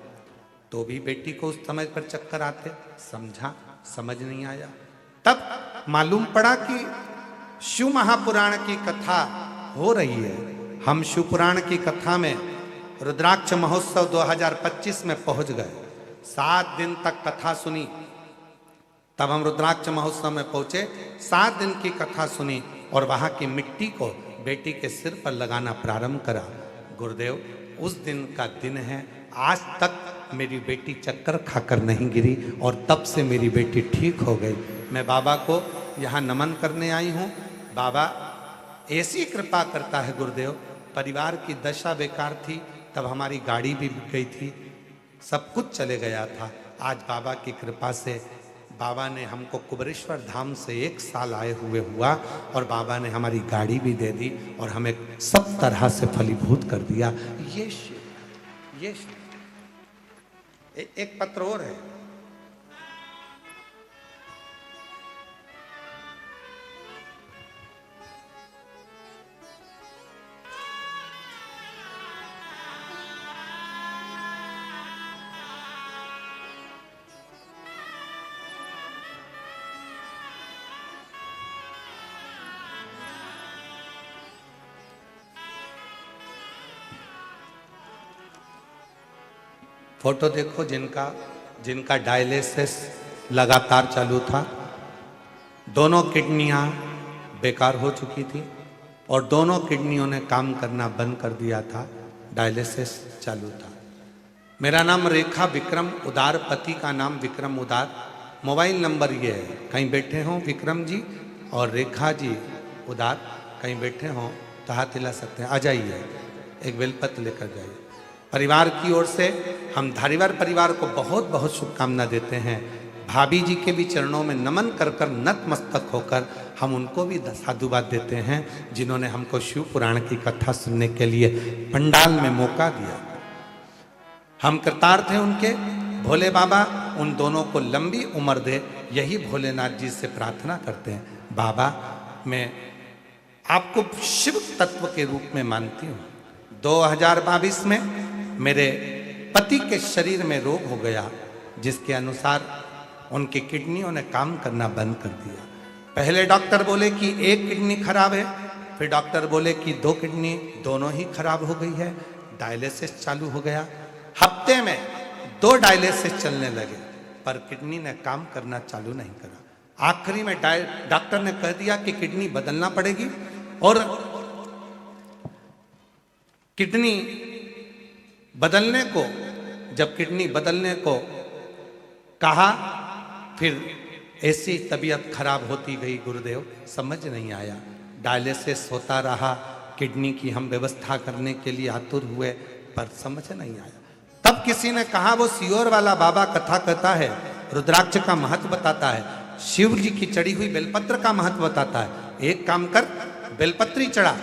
तो भी बेटी को उस समय पर चक्कर आते। समझ नहीं आया। तब मालूम पड़ा कि शिव महापुराण की कथा हो रही है। हम शिव पुराण की कथा में रुद्राक्ष महोत्सव 2025 में पहुंच गए। 7 दिन तक कथा सुनी। तब हम रुद्राक्ष महोत्सव में पहुंचे, 7 दिन की कथा सुनी और वहां की मिट्टी को बेटी के सिर पर लगाना प्रारंभ करा। गुरुदेव उस दिन का दिन है, आज तक मेरी बेटी चक्कर खाकर नहीं गिरी और तब से मेरी बेटी ठीक हो गई। मैं बाबा को यहाँ नमन करने आई हूँ। बाबा ऐसी कृपा करता है गुरुदेव, परिवार की दशा बेकार थी, तब हमारी गाड़ी भी बिक गई थी, सब कुछ चले गया था। आज बाबा की कृपा से बाबा ने हमको कुबरेश्वर धाम से 1 साल आए हुए हुआ और बाबा ने हमारी गाड़ी भी दे दी और हमें सब तरह से फलीभूत कर दिया। ये शिव, ये शिव। एक पत्र और है, फोटो देखो जिनका डायलिसिस लगातार चालू था, दोनों किडनियां बेकार हो चुकी थी और दोनों किडनियों ने काम करना बंद कर दिया था, डायलिसिस चालू था। मेरा नाम रेखा विक्रम उदार, पति का नाम विक्रम उदार। मोबाइल नंबर ये है, कहीं बैठे हों विक्रम जी और रेखा जी उदार, कहीं बैठे हों तो हाथ हिला सकते हैं, आ जाइए, एक बेलपत्र लेकर जाइए। परिवार की ओर से हम धारीवाल परिवार को बहुत बहुत शुभकामना देते हैं। भाभी जी के भी चरणों में नमन कर कर नतमस्तक होकर हम उनको भी साधुवाद देते हैं, जिन्होंने हमको शिव पुराण की कथा सुनने के लिए पंडाल में मौका दिया। हम कृतार्थ हैं उनके। भोले बाबा उन दोनों को लंबी उम्र दे, यही भोलेनाथ जी से प्रार्थना करते हैं। बाबा मैं आपको शिव तत्व के रूप में मानती हूँ। 2022 में मेरे पति के शरीर में रोग हो गया, जिसके अनुसार उनकी किडनियों ने काम करना बंद कर दिया। पहले डॉक्टर बोले कि 1 किडनी खराब है, फिर डॉक्टर बोले कि 2 किडनी दोनों ही खराब हो गई है। डायलिसिस चालू हो गया, हफ्ते में 2 डायलिसिस चलने लगे, पर किडनी ने काम करना चालू नहीं करा। आखिरी में डॉक्टर ने कह दिया कि किडनी बदलना पड़ेगी और किडनी बदलने को, जब किडनी बदलने को कहा, फिर ऐसी तबीयत खराब होती गई गुरुदेव, समझ नहीं आया। डायलिसिस होता रहा, किडनी की हम व्यवस्था करने के लिए आतुर हुए, पर समझ नहीं आया। तब किसी ने कहा वो सियोर वाला बाबा कथा कहता है, रुद्राक्ष का महत्व बताता है, शिव जी की चढ़ी हुई बेलपत्र का महत्व बताता है। एक काम कर, बेलपत्री चढ़ा,